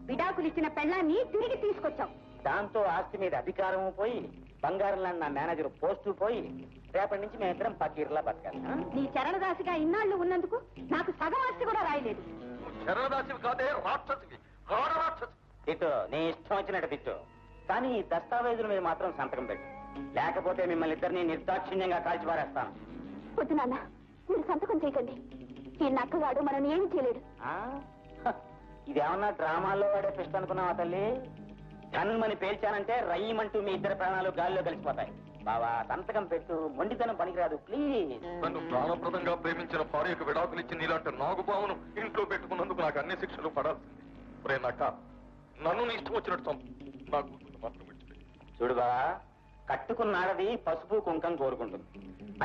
విడాకులు ఇచ్చిన పెళ్ళాన్ని తిరిగి తీసుకొచ్చావు. దాంతో ఆస్తి మీద అధికారం పోయి బంగారం లాంటి నా మేనేజర్ పోస్టు పోయి రేపటి నుంచి మేమిద్దరం పకీర్లా బతకాలి. నీ చరణదాసిగా ఇన్నాళ్లు ఉన్నందుకు నాకు సగం ఆస్తి కూడా రాయలేదు. శరణదాసివి కాదే, రాక్షసివి, ఘోర రాక్షసి. తిట్టు, నీ ఇష్టం వచ్చినట్టు తిట్టు, కానీ ఈ దస్తావేజుల మీద మాత్రం సంతకం పెట్టు. లేకపోతే మిమ్మల్ని ఇద్దరిని నిర్దాక్షిణ్యంగా కాల్చిపారేస్తాను. వద్దు నాన్న, మీరు సంతకం చేయకండి. ఈ నక్కగాడు మనల్ని ఏమీ చేయలేడు. ఇదేమన్నా డ్రామాల్లో వాడే ఫిస్ట్ అనుకున్నావా తల్లి? కన్నుమని పేల్చానంటే రయ్యమంటూ మీ ఇద్దరు ప్రాణాలు గాల్లో కలిసిపోతాయి. బావా, సంతకం పెట్టు. మొండితనం పనికిరాదు, ప్లీజ్. నన్ను ప్రాణప్రదంగా ప్రేమించిన భార్యకు విడాకులు ఇచ్చి నీలాంటి నాగుబామును ఇంట్లో పెట్టుకున్నందుకు నాకు అన్ని శిక్షలు పడాల్సింది. ఒరే నక్క, నన్ను నీ ఇష్టం వచ్చినట్టు చంపు. నా కూతురు మాత్రం విడిచిపెట్టు. చూడు బావా, కట్టుకున్నాడది పసుపు కుంకం కోరుకుంటుంది.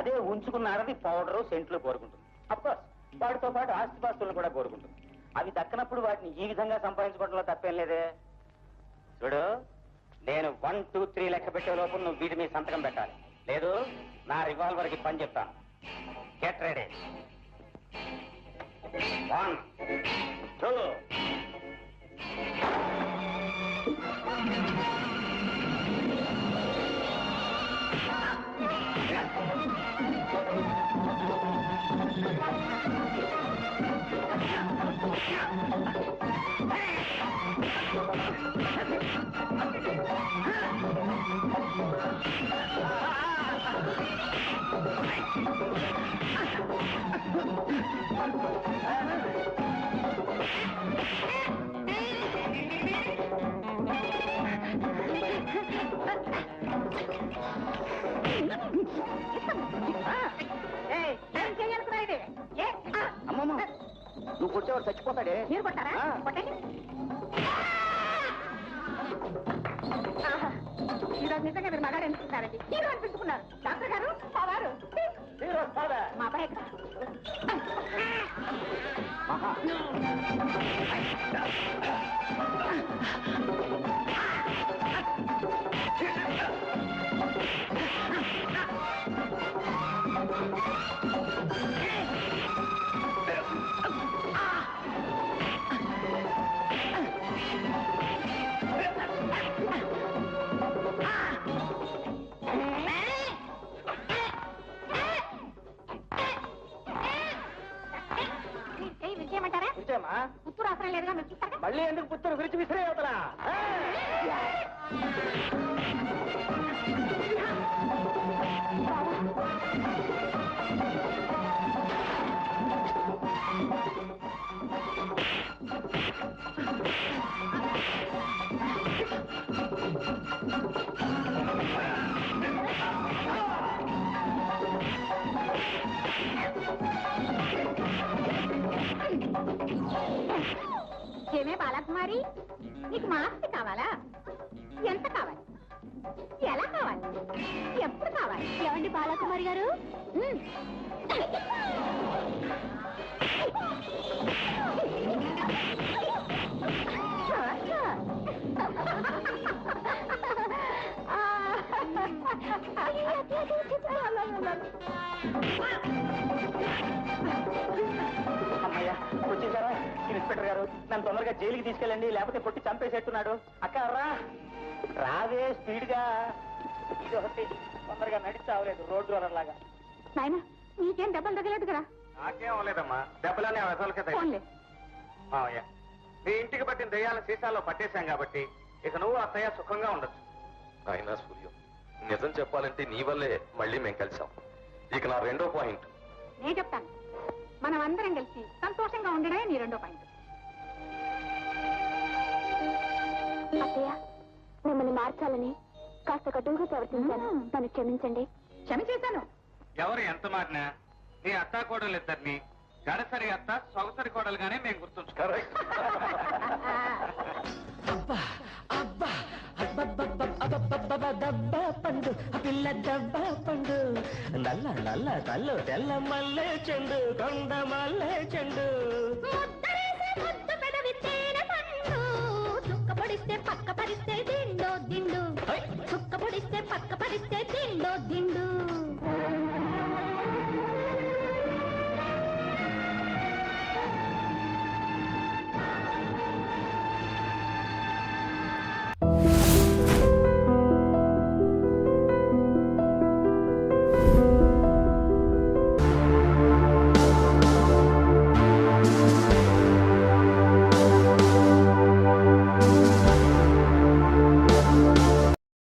అదే ఉంచుకున్నాడది పౌడరు సెంట్లు కోరుకుంటుంది. అఫ్కోర్స్ వాటితో పాటు ఆస్తిపాస్తులను కూడా కోరుకుంటుంది. అవి దక్కనప్పుడు వాటిని ఈ విధంగా సంపాదించుకోవడంలో తప్పేం లేదే. చూడు, నేను 1, 2, 3 లెక్క పెట్టే లోపు నువ్వు వీటి మీద సంతకం పెట్టాలి. లేదు నా రివాల్వర్కి పని చెప్తాను. Get ready. 1, 2. అమ్మమ్మ, నువ్వు కొట్టేవాడు చచ్చిపోతాడే. మీరు కొట్టారా? కొట్టండి. ఈరోజు నిజంగా మీరు మగాడు అనిపిస్తున్నారండి. హీరో అనిపించుకున్నారు. డాక్టర్ గారు, మా వారు, మా అబ్బాయి విజయమంటారా? పుత్తూరు అవసరం లేదుగా, మీరు చూస్తారా? మళ్ళీ ఎందుకు పుత్తూరు విరిచి విసిరే అవుతారా? ఏమే బాలకుమారి, నీకు మాస్తి కావాలా? ఎంత కావాలి? ఎలా కావాలి? ఎప్పుడు కావాలి? ఏమండి బాలకుమారి గారు? అమ్మయ్యా, వచ్చేసారా? ఇన్స్పెక్టర్ గారు, నన్ను తొందరగా జైలుకి తీసుకెళ్ళండి, లేకపోతే పొట్టి చంపేసేట్టున్నాడు. అక్క రా, రావే స్పీడ్ గా. ఇది ఒకటి తొందరగా నడిచావలేదు రోడ్డు లాగా. నాయన, నీకేం దెబ్బలు తగలేదు కదా? నాకేం అవ్వలేదమ్మా, దెబ్బలనే వెసలకే ఫోన్లే. మావయ్య, మీ ఇంటికి పట్టిన దెయ్యాల సీసాల్లో పట్టేశాం కాబట్టి ఇక నువ్వు అత్తయ్య సుఖంగా ఉండొచ్చు. అయినా సూర్యం, నిజం చెప్పాలంటే నీ వల్లే మళ్ళీ మేము కలిసాం. ఇక నా రెండో పాయింట్. నేను చెప్తాను, మనం అందరం కలిసి సంతోషంగా ఉండడమే నీ రెండో పాయింట్. అత్తయ్య, మిమ్మల్ని మార్చాలని కాస్త కటువుగా ప్రవర్తించాను, నన్ను క్షమించండి. క్షమించేశాను. ఎవరు ఎంత మారినా నీ అత్తా కోడలు ఇద్దరిని గడసరి అత్త సొగసరి కోడలుగానే మేము గుర్తుంచుకోవాలి. కరెక్ట్. దబ్బ పండు పిల్ల దబ్బ పండు నల్ల నల్ల కళ్ళు తెల్ల మల్లె చెండు కొండ మల్లె చెండు చుక్క పొడిస్తే పక్క పరిస్తే దిండు దిండు చుక్క పొడిస్తే పక్క